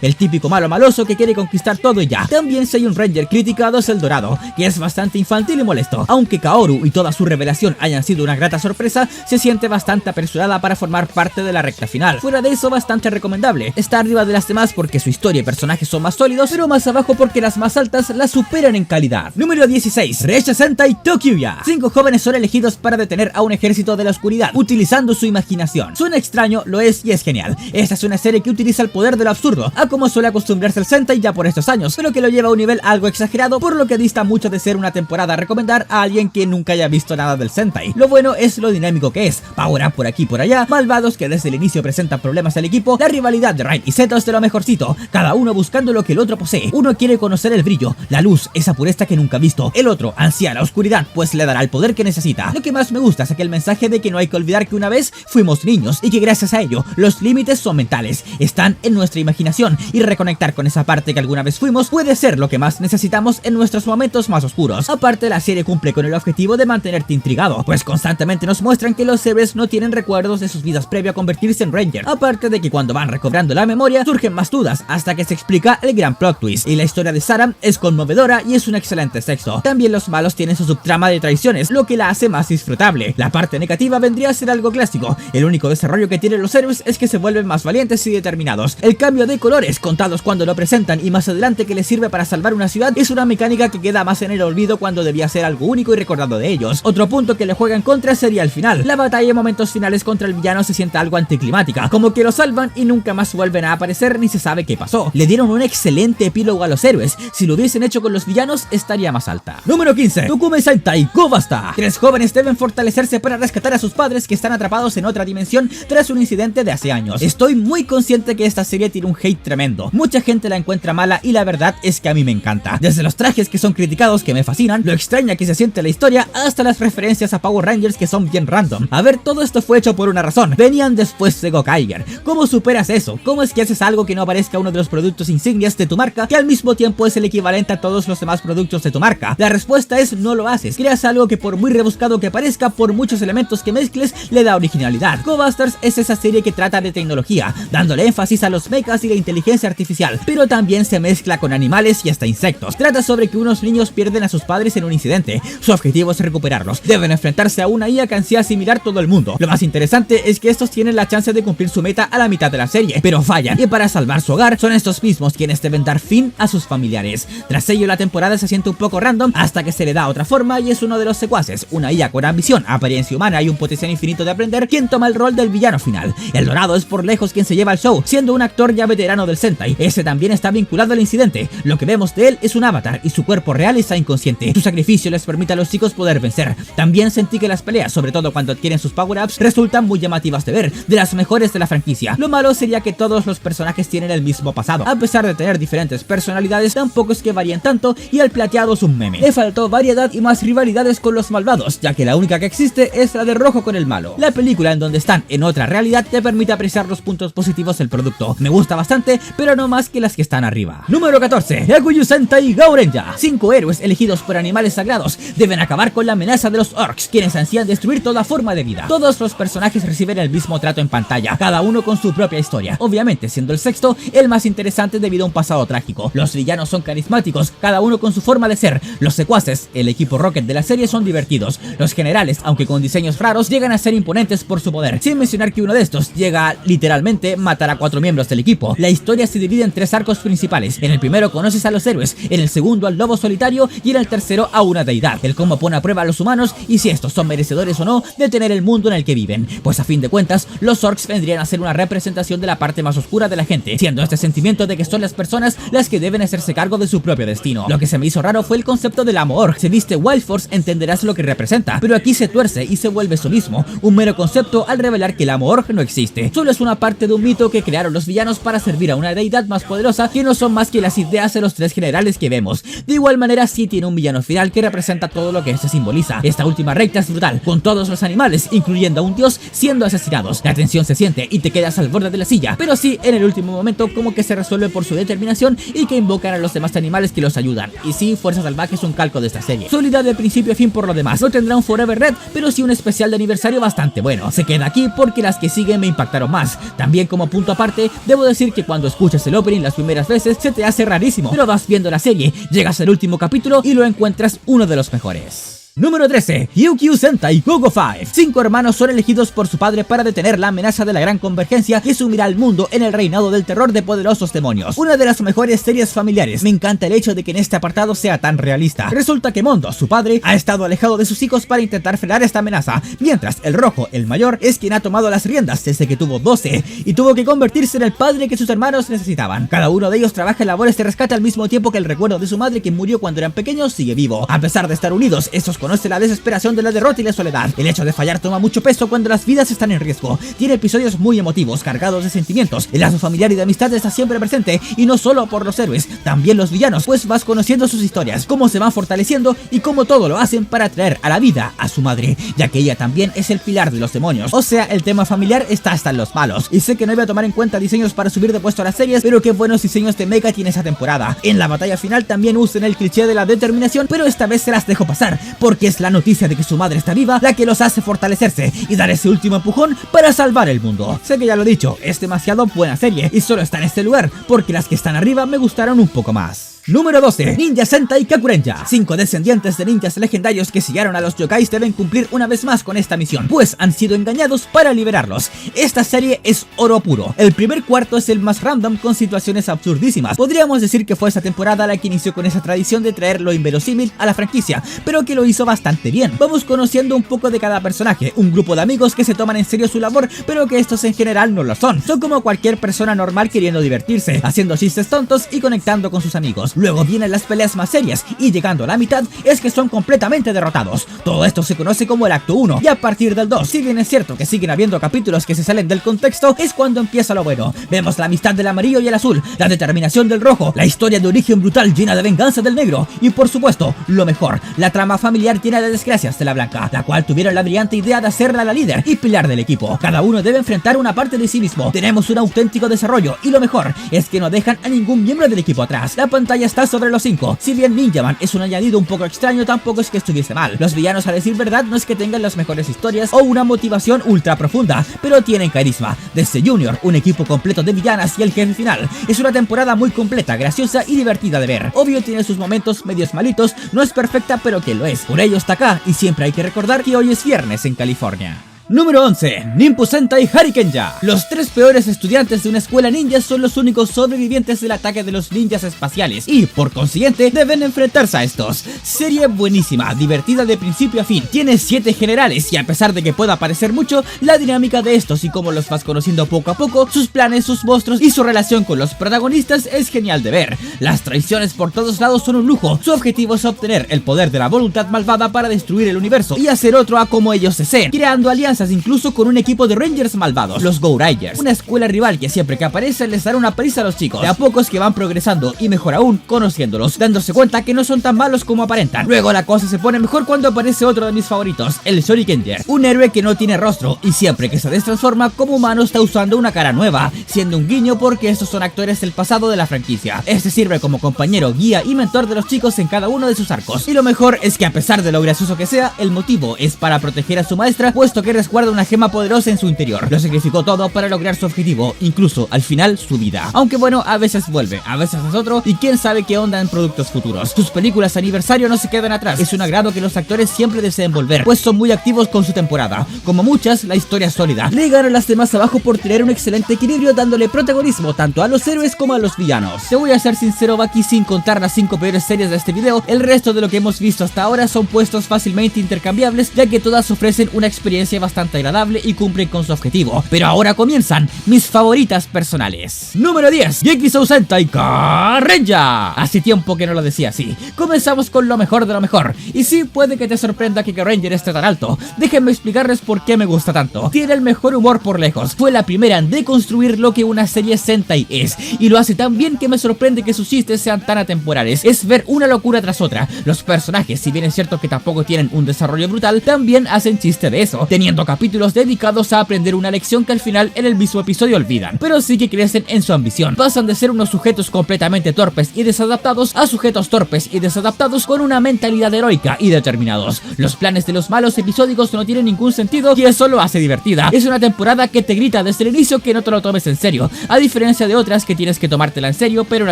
El típico malo maloso que quiere conquistar todo y ya. También si hay un Ranger criticado es el Dorado, que es bastante infantil y molesto. Aunque Kaoru y toda su revelación hayan sido una grata sorpresa, se siente bastante apresurada para formar parte de la recta final. Fuera de eso, bastante recomendable. Está arriba de las demás porque su historia y personajes son más sólidos, pero más abajo porque las más altas la superan en calidad. Número 16. Reicha Sentai Tokyo-ya. 5 jóvenes son elegidos para detener a un ejército de la oscuridad, utilizando su imaginación. Suena extraño, lo es y es genial. Esta es una serie que utiliza el poder de lo absurdo, a como suele acostumbrarse el Sentai ya por estos años, pero que lo lleva a un nivel algo exagerado, por lo que dista mucho de ser una temporada a recomendar a alguien que nunca haya visto nada del Sentai. Lo bueno es lo dinámico que es, power up por aquí y por allá, malvados que desde el inicio presentan problemas al equipo, la rivalidad de Rain y Zeta es de lo mejorcito, cada uno buscando lo que el otro posee. Uno quiere conocer el brillo, la luz, esa pureza que nunca ha visto. El otro ansía la oscuridad, pues le dará el poder que necesita. Lo que más me gusta es aquel mensaje de que no hay que olvidar que una vez fuimos niños y que gracias a ello los límites son mentales, están en nuestra imaginación, y reconectar con esa parte que alguna vez fuimos puede ser lo que más necesitamos en nuestros momentos más oscuros. Aparte, la serie cumple con el objetivo de mantenerte intrigado, pues constantemente nos muestran que los héroes no tienen recuerdos de sus vidas previas a convertirse en Ranger. Aparte de que cuando van recobrando la memoria surgen más dudas hasta que se explica el gran plot twist, y la historia de Sarah es conmovedora y es un excelente sexo. También los malos tienen su subtrama de traiciones, lo que la hace más disfrutable. La parte negativa vendría a ser algo clásico. El único desarrollo que tienen los héroes es que se vuelven más valientes y determinados. El cambio de colores, contados cuando lo presentan y más adelante que les sirve para salvar una ciudad, es una mecánica que queda más en el olvido cuando debía ser algo único y recordado de ellos. Otro punto que le juega en contra sería el final. La batalla en momentos finales contra el villano se siente algo anticlimática, como que lo salvan y nunca más vuelven a aparecer ni se sabe qué pasó. Le dieron un excelente epílogo a los héroes. Si lo hubiesen hecho con los villanos estaría más alta. Número 15. Tokume Sentai Go Basta. 3 jóvenes deben fortalecerse para rescatar a sus padres que están atrapados en otra dimensión tras un incidente de hace años. Estoy muy consciente que esta serie tiene un hate tremendo. Mucha gente la encuentra mala y la verdad es que a mí me encanta. Desde los trajes que son criticados que me fascinan, lo extraña que se siente la historia, hasta las referencias a Power Rangers que son bien random. A ver, todo esto fue hecho por una razón. Venían después de Gokaiger. ¿Cómo superas eso? ¿Cómo es que haces algo que no aparezca uno de los productos insignias de tu marca, que al mismo tiempo es el equivalente a todos los demás productos de tu marca? La respuesta es no lo haces. Creas algo que por muy rebuscado que parezca, por muchos elementos que mezcles, le da originalidad. Go Busters es esa serie que trata de tecnología, dándole énfasis a los mechas y la inteligencia artificial, pero también se mezcla con animales y hasta insectos. Trata sobre que unos niños pierden a sus padres en un incidente. Su objetivo es recuperarlos. Deben enfrentarse a una IA que ansía asimilar todo el mundo. Lo más interesante es que estos tienen la chance de cumplir su meta a la mitad de la serie, pero fallan, y para salvar su hogar son estos mismos quienes deben dar fin a sus familiares. Tras ello, la temporada se siente un poco random hasta que se le da otra forma y es uno de los secuaces, una IA con ambición, apariencia humana y un potencial infinito de aprender, quien toma el rol del villano final. El Dorado es por lejos quien se lleva el show, siendo un actor ya veterano del Sentai. Ese también está vinculado al incidente. Lo que vemos de él es un avatar y su cuerpo real está inconsciente. Su sacrificio les permite a los chicos poder vencer. También sentí que las peleas, sobre todo cuando adquieren sus power-ups, resultan muy llamativas de ver, de las mejores de la franquicia. Lo malo sería que todos los personajes tienen el mismo pasado. A pesar de tener diferentes personalidades, tampoco es que varíen tanto y el plateado es un meme. Le faltó variedad y más rivalidades con los malvados, ya que la única que existe es la de rojo con el malo. La película en donde están en otra realidad te permite apreciar los puntos positivos del producto. Me gusta bastante, pero no más que las que están arriba. Número 14. Yakuyu Sentai Gaurenja. 5 héroes elegidos por animales sagrados deben acabar con la amenaza de los orcs, quienes ansían destruir toda forma de vida. Todos los personajes reciben el mismo trato en pantalla, cada uno con su propia historia, obviamente siendo el sexto el más interesante debido a un pasado trágico. Los villanos son carismáticos, cada uno con su forma de ser. Los secuaces, el equipo Rocket de la serie, son divertidos. Los generales, aunque con diseños raros, llegan a ser imponentes por su poder, sin mencionar que uno de estos llega a literalmente matar a 4 miembros del equipo. La historia se divide en 3 arcos principales. En el primero conoces a los héroes, en el segundo al lobo solitario y en el tercero a una deidad, el cómo pone a prueba a los humanos y si estos son merecedores o no de tener el mundo en el que viven, pues a fin de cuentas los orcs vendrían a ser una representación de la parte más oscura de la gente, siendo este sentimiento de que son las personas las que deben hacerse hacerse cargo de su propio destino. Lo que se me hizo raro fue el concepto del amor. Si viste Wild Force entenderás lo que representa, pero aquí se tuerce y se vuelve eso mismo, un mero concepto al revelar que el amor no existe. Solo es una parte de un mito que crearon los villanos para servir a una deidad más poderosa que no son más que las ideas de los tres generales que vemos. De igual manera sí tiene un villano final que representa todo lo que este simboliza. Esta última recta es brutal, con todos los animales, incluyendo a un dios, siendo asesinados. La tensión se siente y te quedas al borde de la silla, pero sí en el último momento como que se resuelve por su determinación y que invocan a los demás animales que los ayudan. Y sí, Fuerza Salvaje es un calco de esta serie. Sólida de principio a fin por lo demás. No tendrá un Forever Red, pero sí un especial de aniversario bastante bueno. Se queda aquí porque las que siguen me impactaron más. También como punto aparte, debo decir que cuando escuchas el opening las primeras veces se te hace rarísimo, pero vas viendo la serie, llegas al último capítulo y lo encuentras uno de los mejores. Número 13. Hugh Sentai Go-Go 5. 5 hermanos son elegidos por su padre para detener la amenaza de la Gran Convergencia que sumirá al mundo en el reinado del terror de poderosos demonios. Una de las mejores series familiares. Me encanta el hecho de que en este apartado sea tan realista. Resulta que Mondo, su padre, ha estado alejado de sus hijos para intentar frenar esta amenaza, mientras el rojo, el mayor, es quien ha tomado las riendas desde que tuvo 12 y tuvo que convertirse en el padre que sus hermanos necesitaban. Cada uno de ellos trabaja en labores de rescate al mismo tiempo que el recuerdo de su madre, que murió cuando eran pequeños, sigue vivo. A pesar de estar unidos, estos conocen la desesperación de la derrota y la soledad. El hecho de fallar toma mucho peso cuando las vidas están en riesgo. Tiene episodios muy emotivos, cargados de sentimientos. El lazo familiar y de amistad está siempre presente, y no solo por los héroes, también los villanos, pues vas conociendo sus historias, cómo se van fortaleciendo y cómo todo lo hacen para traer a la vida a su madre, ya que ella también es el pilar de los demonios. O sea, el tema familiar está hasta en los malos. Y sé que no iba a tomar en cuenta diseños para subir de puesto a las series, pero qué buenos diseños de Mecha tiene esa temporada. En la batalla final también usan el cliché de la determinación, pero esta vez se las dejo pasar, porque es la noticia de que su madre está viva la que los hace fortalecerse y dar ese último empujón para salvar el mundo. Sé que ya lo he dicho, es demasiado buena serie y solo está en este lugar, porque las que están arriba me gustaron un poco más. Número 12. Ninja Sentai Kakurenja. 5 descendientes de ninjas legendarios que siguieron a los yokais deben cumplir una vez más con esta misión, pues han sido engañados para liberarlos. Esta serie es oro puro. El primer cuarto es el más random, con situaciones absurdísimas. Podríamos decir que fue esta temporada la que inició con esa tradición de traer lo inverosímil a la franquicia, pero que lo hizo bastante bien. Vamos conociendo un poco de cada personaje, un grupo de amigos que se toman en serio su labor, pero que estos en general no lo son. Son como cualquier persona normal queriendo divertirse, haciendo chistes tontos y conectando con sus amigos. Luego vienen las peleas más serias y llegando a la mitad es que son completamente derrotados. Todo esto se conoce como el acto 1 y a partir del 2, si bien es cierto que siguen habiendo capítulos que se salen del contexto, es cuando empieza lo bueno. Vemos la amistad del amarillo y el azul, la determinación del rojo, la historia de origen brutal llena de venganza del negro y por supuesto, lo mejor, la trama familiar llena de desgracias de la blanca, la cual tuvieron la brillante idea de hacerla la líder y pilar del equipo. Cada uno debe enfrentar una parte de sí mismo. Tenemos un auténtico desarrollo y lo mejor es que no dejan a ningún miembro del equipo atrás. La pantalla está sobre los 5. Si bien Ninjaman es un añadido un poco extraño, tampoco es que estuviese mal. Los villanos, a decir verdad, no es que tengan las mejores historias o una motivación ultra profunda, pero tienen carisma. Desde Junior, un equipo completo de villanas, y el jefe final. Es una temporada muy completa, graciosa y divertida de ver. Obvio tiene sus momentos medios malitos, no es perfecta, pero que lo es. Por ello está acá, y siempre hay que recordar que hoy es viernes en California. Número 11. Ninpu Sentai Harikenja. Los 3 peores estudiantes de una escuela ninja son los únicos sobrevivientes del ataque de los ninjas espaciales y, por consiguiente, deben enfrentarse a estos. Serie buenísima, divertida de principio a fin. Tiene 7 generales y a pesar de que pueda parecer mucho, la dinámica de estos y cómo los vas conociendo poco a poco, sus planes, sus monstruos y su relación con los protagonistas es genial de ver. Las traiciones por todos lados son un lujo. Su objetivo es obtener el poder de la voluntad malvada para destruir el universo y hacer otro a como ellos deseen, creando alianzas incluso con un equipo de Rangers malvados, los Go Rangers, una escuela rival que siempre que aparece les dará una paliza a los chicos. De a pocos que van progresando y mejor aún conociéndolos, dándose cuenta que no son tan malos como aparentan. Luego la cosa se pone mejor cuando aparece otro de mis favoritos, el Shurikenger, un héroe que no tiene rostro y siempre que se destransforma como humano está usando una cara nueva, siendo un guiño porque estos son actores del pasado de la franquicia. Este sirve como compañero, guía y mentor de los chicos en cada uno de sus arcos. Y lo mejor es que a pesar de lo gracioso que sea, el motivo es para proteger a su maestra, puesto que resguarda una gema poderosa en su interior. Lo sacrificó todo para lograr su objetivo, incluso al final su vida. Aunque bueno, a veces vuelve, a veces es otro y quién sabe qué onda en productos futuros. Sus películas aniversario no se quedan atrás. Es un agrado que los actores siempre deseen volver, pues son muy activos con su temporada. Como muchas, la historia es sólida. Le ganan las demás abajo por tener un excelente equilibrio dándole protagonismo tanto a los héroes como a los villanos. Te voy a ser sincero, Baki, sin contar las 5 peores series de este video, el resto de lo que hemos visto hasta ahora son puestos fácilmente intercambiables, ya que todas ofrecen una experiencia bastante agradable y cumplen con su objetivo. Pero ahora comienzan mis favoritas personales. Número 10, Gekiso Sentai Karenja. Hace tiempo que no lo decía así. Comenzamos con lo mejor de lo mejor. Y sí, puede que te sorprenda que Ranger esté tan alto. Déjenme explicarles por qué me gusta tanto. Tiene el mejor humor por lejos. Fue la primera en deconstruir lo que una serie Sentai es, y lo hace tan bien que me sorprende que sus chistes sean tan atemporales. Es ver una locura tras otra. Los personajes, si bien es cierto que tampoco tienen un desarrollo brutal, también hacen chiste de eso, teniendo capítulos dedicados a aprender una lección que al final en el mismo episodio olvidan, pero sí que crecen en su ambición. Pasan de ser unos sujetos completamente torpes y desadaptados a sujetos torpes y desadaptados con una mentalidad heroica y determinados. Los planes de los malos episódicos no tienen ningún sentido y eso lo hace divertida. Es una temporada que te grita desde el inicio que no te lo tomes en serio, a diferencia de otras que tienes que tomártela en serio, pero en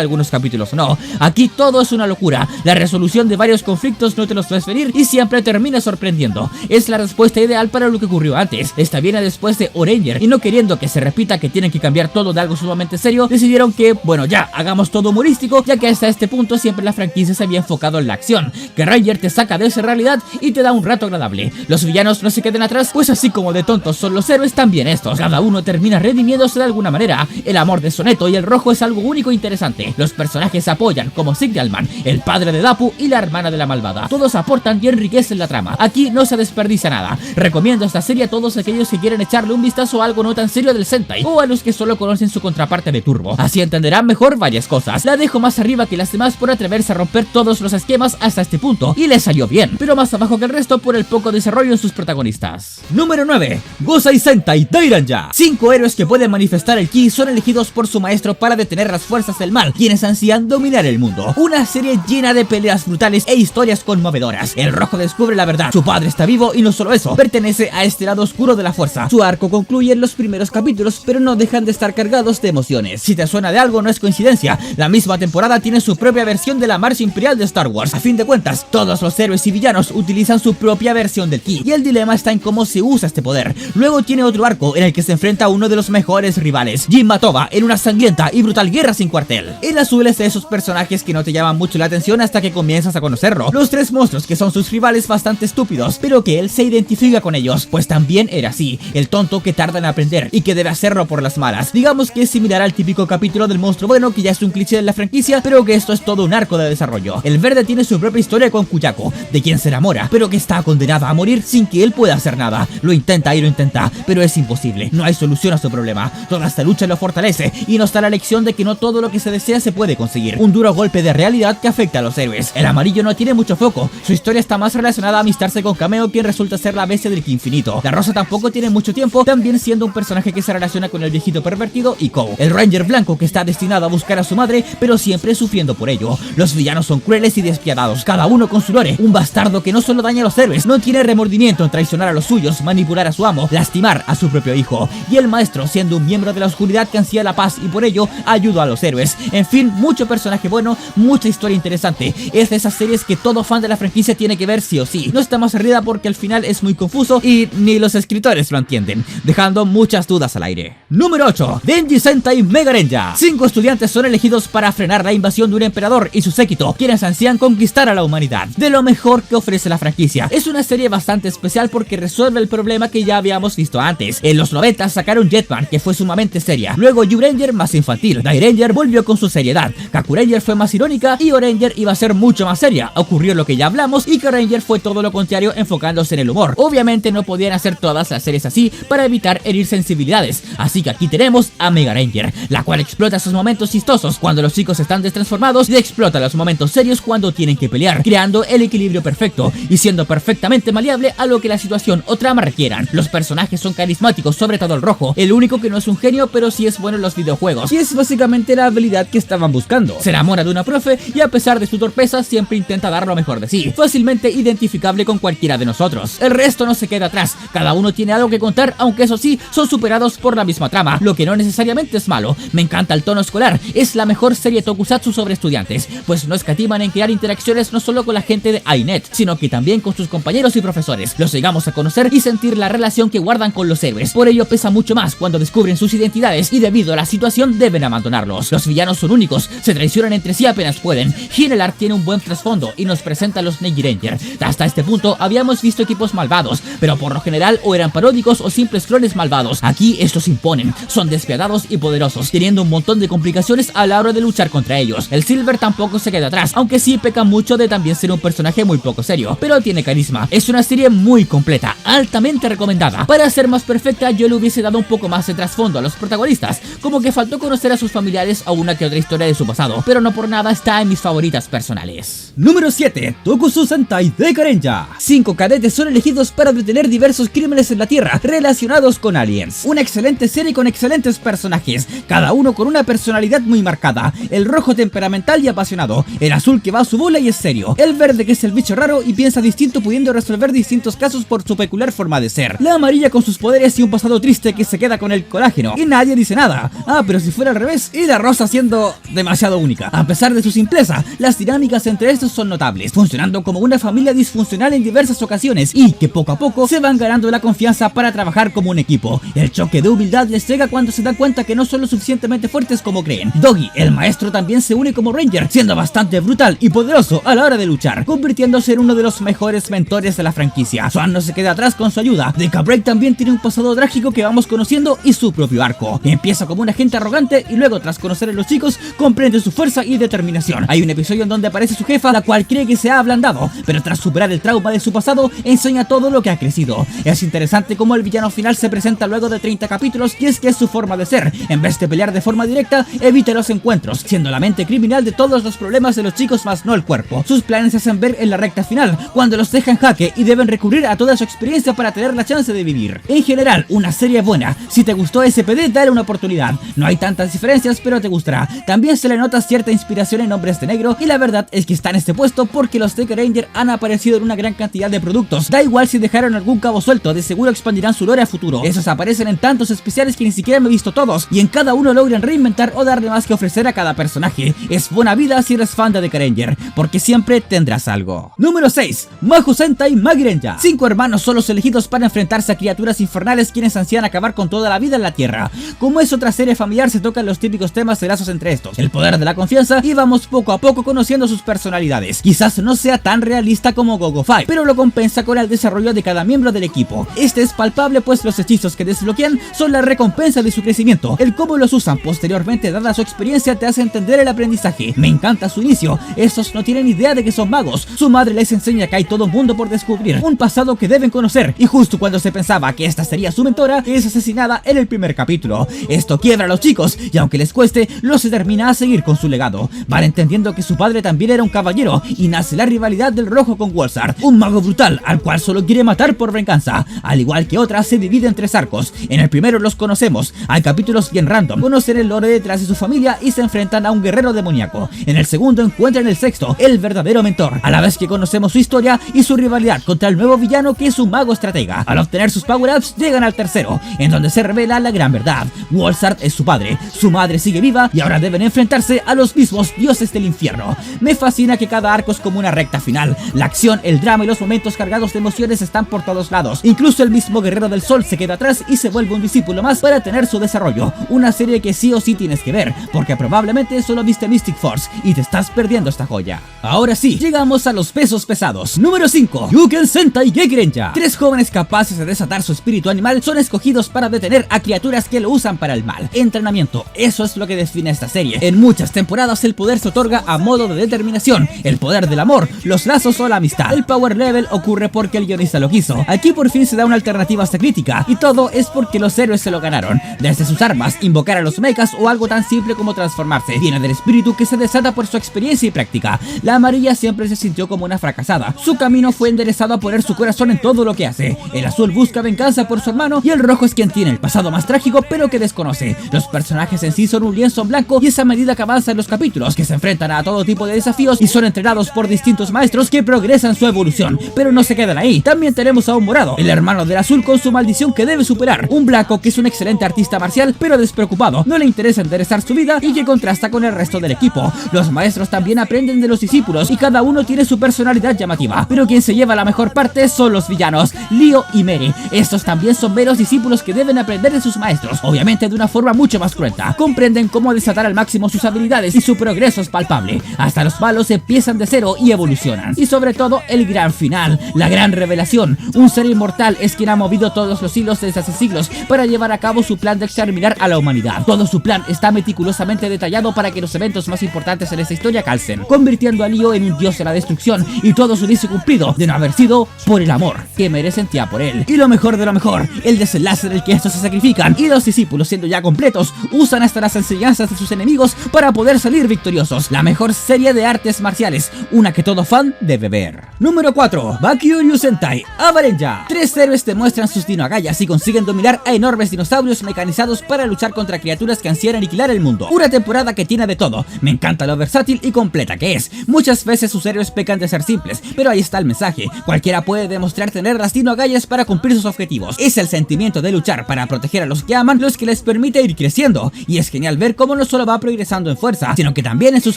algunos capítulos no. Aquí todo es una locura. La resolución de varios conflictos no te los ves venir y siempre termina sorprendiendo. Es la respuesta ideal para lo que ocurrió antes. Esta viene después de Oranger, y no queriendo que se repita que tienen que cambiar todo de algo sumamente serio, decidieron que, bueno, ya, hagamos todo humorístico, ya que hasta este punto siempre la franquicia se había enfocado en la acción. Que Ranger te saca de esa realidad y te da un rato agradable. Los villanos no se queden atrás, pues así como de tontos son los héroes, también estos. Cada uno termina redimiéndose de alguna manera. El amor de Soneto y el rojo es algo único e interesante. Los personajes se apoyan, como Signalman, el padre de Dapu y la hermana de la malvada. Todos aportan y enriquecen la trama. Aquí no se desperdicia nada. Recomiendo esta serie a todos aquellos que quieren echarle un vistazo a algo no tan serio del Sentai, o a los que solo conocen su contraparte de Turbo. Así entenderán mejor varias cosas. La dejo más arriba que las demás por atreverse a romper todos los esquemas hasta este punto, y le salió bien, pero más abajo que el resto por el poco desarrollo en sus protagonistas. Número 9, Gosai Sentai Dairanja. 5 héroes que pueden manifestar el ki son elegidos por su maestro para detener las fuerzas del mal, quienes ansían dominar el mundo. Una serie llena de peleas brutales e historias conmovedoras. El rojo descubre la verdad, su padre está vivo y no solo eso, pertenece a este lado oscuro de la fuerza. Su arco concluye en los primeros capítulos, pero no dejan de estar cargados de emociones. Si te suena de algo, no es coincidencia. La misma temporada tiene su propia versión de la marcha imperial de Star Wars. A fin de cuentas, todos los héroes y villanos utilizan su propia versión del ki, y el dilema está en cómo se usa este poder. Luego tiene otro arco en el que se enfrenta a uno de los mejores rivales, Jin Matoba, en una sangrienta y brutal guerra sin cuartel. El azul es de esos personajes que no te llaman mucho la atención hasta que comienzas a conocerlo. Los 3 monstruos que son sus rivales bastante estúpidos, pero que él se identifica con ellos, pues también era así, el tonto que tarda en aprender y que debe hacerlo por las malas. Digamos que es similar al típico capítulo del monstruo bueno, que ya es un cliché de la franquicia, pero que esto es todo un arco de desarrollo. El verde tiene su propia historia con Kuyako, de quien se enamora, pero que está condenada a morir sin que él pueda hacer nada. Lo intenta y lo intenta, pero es imposible. No hay solución a su problema. Toda esta lucha lo fortalece y nos da la lección de que no todo lo que se desea se puede conseguir. Un duro golpe de realidad que afecta a los héroes. El amarillo no tiene mucho foco. Su historia está más relacionada a amistarse con Kameo, quien resulta ser la bestia del ki infinito. La rosa tampoco tiene mucho tiempo, también siendo un personaje que se relaciona con el viejito pervertido y Kou. El Ranger blanco que está destinado a buscar a su madre, pero siempre sufriendo por ello. Los villanos son crueles y despiadados, cada uno con su lore. Un bastardo que no solo daña a los héroes, no tiene remordimiento en traicionar a los suyos, manipular a su amo, lastimar a su propio hijo. Y el maestro siendo un miembro de la oscuridad que ansía la paz y por ello ayuda a los héroes. En fin, mucho personaje bueno, mucha historia interesante. Es de esas series que todo fan de la franquicia tiene que ver sí o sí. No está más arriba porque al final es muy confuso y ni los escritores lo entienden, dejando muchas dudas al aire. Número 8, Denji Sentai Megarenja. 5 estudiantes son elegidos para frenar la invasión de un emperador y su séquito, quienes ansían conquistar a la humanidad. De lo mejor que ofrece la franquicia. Es una serie bastante especial porque resuelve el problema que ya habíamos visto antes. En los 90 sacaron Jetman, que fue sumamente seria. Luego Uranger más infantil. Dairanger volvió con su seriedad. Kakuranger fue más irónica y Oranger iba a ser mucho más seria. Ocurrió lo que ya hablamos y Karanger fue todo lo contrario, enfocándose en el humor. Obviamente no podían hacer todas las series así para evitar herir sensibilidades, así que aquí tenemos a Megaranger, la cual explota sus momentos chistosos cuando los chicos están destransformados y explota los momentos serios cuando tienen que pelear, creando el equilibrio perfecto y siendo perfectamente maleable a lo que la situación o trama requieran. Los personajes son carismáticos, sobre todo el rojo, el único que no es un genio pero sí es bueno en los videojuegos, y es básicamente la habilidad que estaban buscando. Se enamora de una profe y a pesar de su torpeza siempre intenta dar lo mejor de sí, fácilmente identificable con cualquiera de nosotros. El resto no se queda atrás, cada uno tiene algo que contar, aunque eso sí, son superados por la misma trama, lo que no necesariamente es malo. Me encanta el tono escolar, es la mejor serie tokusatsu sobre estudiantes, pues no escatiman en crear interacciones no solo con la gente de iNet, sino que también con sus compañeros y profesores. Los llegamos a conocer y sentir la relación que guardan con los héroes, por ello pesa mucho más cuando descubren sus identidades entidades y debido a la situación deben abandonarlos. Los villanos son únicos, se traicionan entre sí apenas pueden. High Art tiene un buen trasfondo y nos presenta a los Neji Ranger. Hasta este punto habíamos visto equipos malvados, pero por lo general o eran paródicos o simples clones malvados. Aquí estos imponen, son despiadados y poderosos, teniendo un montón de complicaciones a la hora de luchar contra ellos. El Silver tampoco se queda atrás, aunque sí peca mucho de también ser un personaje muy poco serio, pero tiene carisma. Es una serie muy completa, altamente recomendada. Para ser más perfecta, yo le hubiese dado un poco más de trasfondo a los protagonistas, como que faltó conocer a sus familiares o una que otra historia de su pasado, pero no por nada está en mis favoritas personales. Número 7. Tokusou Sentai Dekarenja. 5 cadetes son elegidos para detener diversos crímenes en la Tierra relacionados con aliens. Una excelente serie con excelentes personajes, cada uno con una personalidad muy marcada. El rojo temperamental y apasionado, el azul que va a su bola y es serio, el verde que es el bicho raro y piensa distinto pudiendo resolver distintos casos por su peculiar forma de ser, la amarilla con sus poderes y un pasado triste que se queda con el colágeno y nadie dice nada. Pero si fuera al revés, y la rosa siendo demasiado única. A pesar de su simpleza, las dinámicas entre estos son notables, funcionando como una familia disfuncional en diversas ocasiones y que poco a poco se van ganando la confianza para trabajar como un equipo. El choque de humildad les llega cuando se dan cuenta que no son lo suficientemente fuertes como creen. Doggy, el maestro, también se une como Ranger, siendo bastante brutal y poderoso a la hora de luchar, convirtiéndose en uno de los mejores mentores de la franquicia. Swan no se queda atrás con su ayuda. Deca Break también tiene un pasado trágico que vamos conociendo y su propio arco. Empieza como una gente arrogante y luego, tras conocer a los chicos, comprende su fuerza y determinación. Hay un episodio en donde aparece su jefa, la cual cree que se ha ablandado, pero tras superar el trauma de su pasado, enseña todo lo que ha crecido. Es interesante cómo el villano final se presenta luego de 30 capítulos y es que es su forma de ser. En vez de pelear de forma directa, evita los encuentros, siendo la mente criminal de todos los problemas de los chicos más no el cuerpo. Sus planes se hacen ver en la recta final, cuando los deja en jaque y deben recurrir a toda su experiencia para tener la chance de vivir. En general, una serie buena. Si te gustó SPD, dale una oportunidad. No hay tantas diferencias, pero te gustará. También se le nota cierta inspiración en Hombres de Negro y la verdad es que está en este puesto porque los Deka Ranger han aparecido en una gran cantidad de productos. Da igual si dejaron algún cabo suelto, de seguro expandirán su lore a futuro. Esos aparecen en tantos especiales que ni siquiera me he visto todos y en cada uno logran reinventar o darle más que ofrecer a cada personaje. Es buena vida si eres fan de Deka Ranger, porque siempre tendrás algo. Número 6. Mahou Sentai Magirenja. 5 hermanos son los elegidos para enfrentarse a criaturas infernales quienes ansían acabar con toda la vida en la Tierra. Como es otra serie familiar, se tocan los típicos temas de lazos entre estos, el poder de la confianza y vamos poco a poco conociendo sus personalidades. Quizás no sea tan realista como Gogo 5, pero lo compensa con el desarrollo de cada miembro del equipo. Este es palpable pues los hechizos que desbloquean son la recompensa de su crecimiento. El cómo los usan posteriormente dada su experiencia te hace entender el aprendizaje. Me encanta su inicio, estos no tienen idea de que son magos. Su madre les enseña que hay todo un mundo por descubrir, un pasado que deben conocer y justo cuando se pensaba que esta sería su mentora, es asesinada en el primer capítulo. Esto quiebra a los chicos y aunque les cueste, los determina a seguir con su legado. Van entendiendo que su padre también era un caballero y nace la rivalidad del rojo con Wolzard, un mago brutal al cual solo quiere matar por venganza. Al igual que otras, se divide en 3 arcos. En el primero los conocemos, hay capítulos bien random, conocen el lore detrás de su familia y se enfrentan a un guerrero demoníaco. En el segundo encuentran el sexto, el verdadero mentor, a la vez que conocemos su historia y su rivalidad contra el nuevo villano que es un mago estratega. Al obtener sus power-ups llegan al tercero, en donde se revela la gran verdad. Wolzard es su padre, su madre sigue viva y ahora deben enfrentarse a los mismos dioses del infierno. Me fascina que cada arco es como una recta final. La acción, el drama y los momentos cargados de emociones están por todos lados. Incluso el mismo guerrero del sol se queda atrás y se vuelve un discípulo más para tener su desarrollo. Una serie que sí o sí tienes que ver, porque probablemente solo viste Mystic Force y te estás perdiendo esta joya. Ahora sí, llegamos a los pesos pesados. Número 5. Yuken Sentai Gekirenja. 3 jóvenes capaces de desatar su espíritu animal son escogidos para detener a criaturas que lo usan para el mal. Entrenamiento, eso es lo que define esta serie. En muchas temporadas el poder se otorga a modo de determinación, el poder del amor, los lazos o la amistad. El power level ocurre porque el guionista lo quiso. Aquí por fin se da una alternativa a esta crítica y todo es porque los héroes se lo ganaron. Desde sus armas, invocar a los mechas o algo tan simple como transformarse, viene del espíritu que se desata por su experiencia y práctica. La amarilla siempre se sintió como una fracasada. Su camino fue enderezado a poner su corazón en todo lo que hace. El azul busca venganza por su hermano y el rojo es quien tiene el pasado más trágico pero que desconoce. Los personajes en sí son un lienzo en blanco y es a medida que avanzan los capítulos que se enfrentan a todo tipo de desafíos y son entrenados por distintos maestros que progresan su evolución, pero no se quedan ahí. También tenemos a un morado, el hermano del azul con su maldición que debe superar, un blanco que es un excelente artista marcial pero despreocupado, no le interesa enderezar su vida y que contrasta con el resto del equipo. Los maestros también aprenden de los discípulos discípulos y cada uno tiene su personalidad llamativa, pero quien se lleva la mejor parte son los villanos, Leo y Mary. Estos también son meros discípulos que deben aprender de sus maestros, obviamente de una forma mucho más cruenta. Comprenden cómo desatar al máximo sus habilidades y su progreso es palpable. Hasta los malos empiezan de cero y evolucionan. Y sobre todo el gran final, la gran revelación. Un ser inmortal es quien ha movido todos los hilos desde hace siglos para llevar a cabo su plan de exterminar a la humanidad. Todo su plan está meticulosamente detallado para que los eventos más importantes en esta historia calcen, convirtiendo a Leo en un dios de la destrucción y todo su deseo cumplido de no haber sido por el amor que Mere sentía por él. Y lo mejor de lo mejor, el desenlace en el que estos se sacrifican y los discípulos, siendo ya completos, usan hasta las enseñanzas de sus enemigos para poder salir victoriosos. La mejor serie de artes marciales, una que todo fan debe ver. Número 4. Bakyuryu Sentai Avarenja. 3 héroes demuestran sus dinoagallas y consiguen dominar a enormes dinosaurios mecanizados para luchar contra criaturas que ansían aniquilar el mundo. Una temporada que tiene de todo. Me encanta lo versátil y completa que es. Muchas veces sus héroes pecan de ser simples, pero ahí está el mensaje. Cualquiera puede demostrar tener las dinoagallas para cumplir sus objetivos. Es el sentimiento de luchar para proteger a los que aman los que les permite ir creciendo. Y es genial ver cómo no solo va progresando en fuerza, sino que también en sus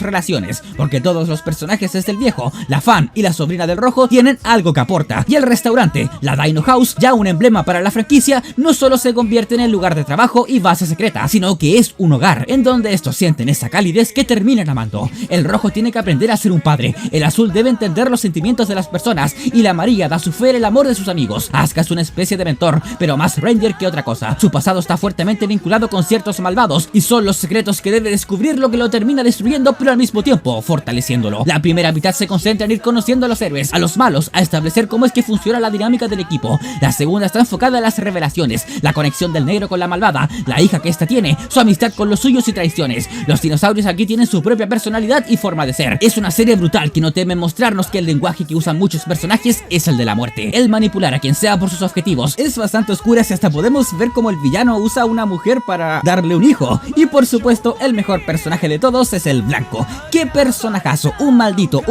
relaciones, porque todos los personajes desde el viejo, la fan y la sobrina del rojo tienen algo que aporta. Y el restaurante, la Dino House, ya un emblema para la franquicia, no solo se convierte en el lugar de trabajo y base secreta, sino que es un hogar en donde estos sienten esa calidez que terminan amando. El rojo tiene que aprender a ser un padre, el azul debe entender los sentimientos de las personas y la amarilla da su fe en el amor de sus amigos. Asuka es una especie de mentor, pero más ranger que otra cosa. Su pasado está fuertemente vinculado con ciertos malvados y son los secretos que debe descubrir lo que lo termina destruyendo, pero al mismo tiempo fortaleciéndolo. La primera mitad se concentra en ir conociendo a los héroes, a los malos, a establecer cómo es que funciona la dinámica del equipo. La segunda está enfocada en las revelaciones, la conexión del negro con la malvada, la hija que ésta tiene, su amistad con los suyos y traiciones. Los dinosaurios aquí tienen su propia personalidad y forma de ser. Es una serie brutal que no teme mostrarnos que el lenguaje que usan muchos personajes es el de la muerte, el manipular a quien sea por sus objetivos. Es bastante oscura y hasta podemos ver cómo el villano usa a una mujer para darle un hijo. Y por supuesto el mejor personaje de todos es el blanco. ¡Qué personajazo! Un maldito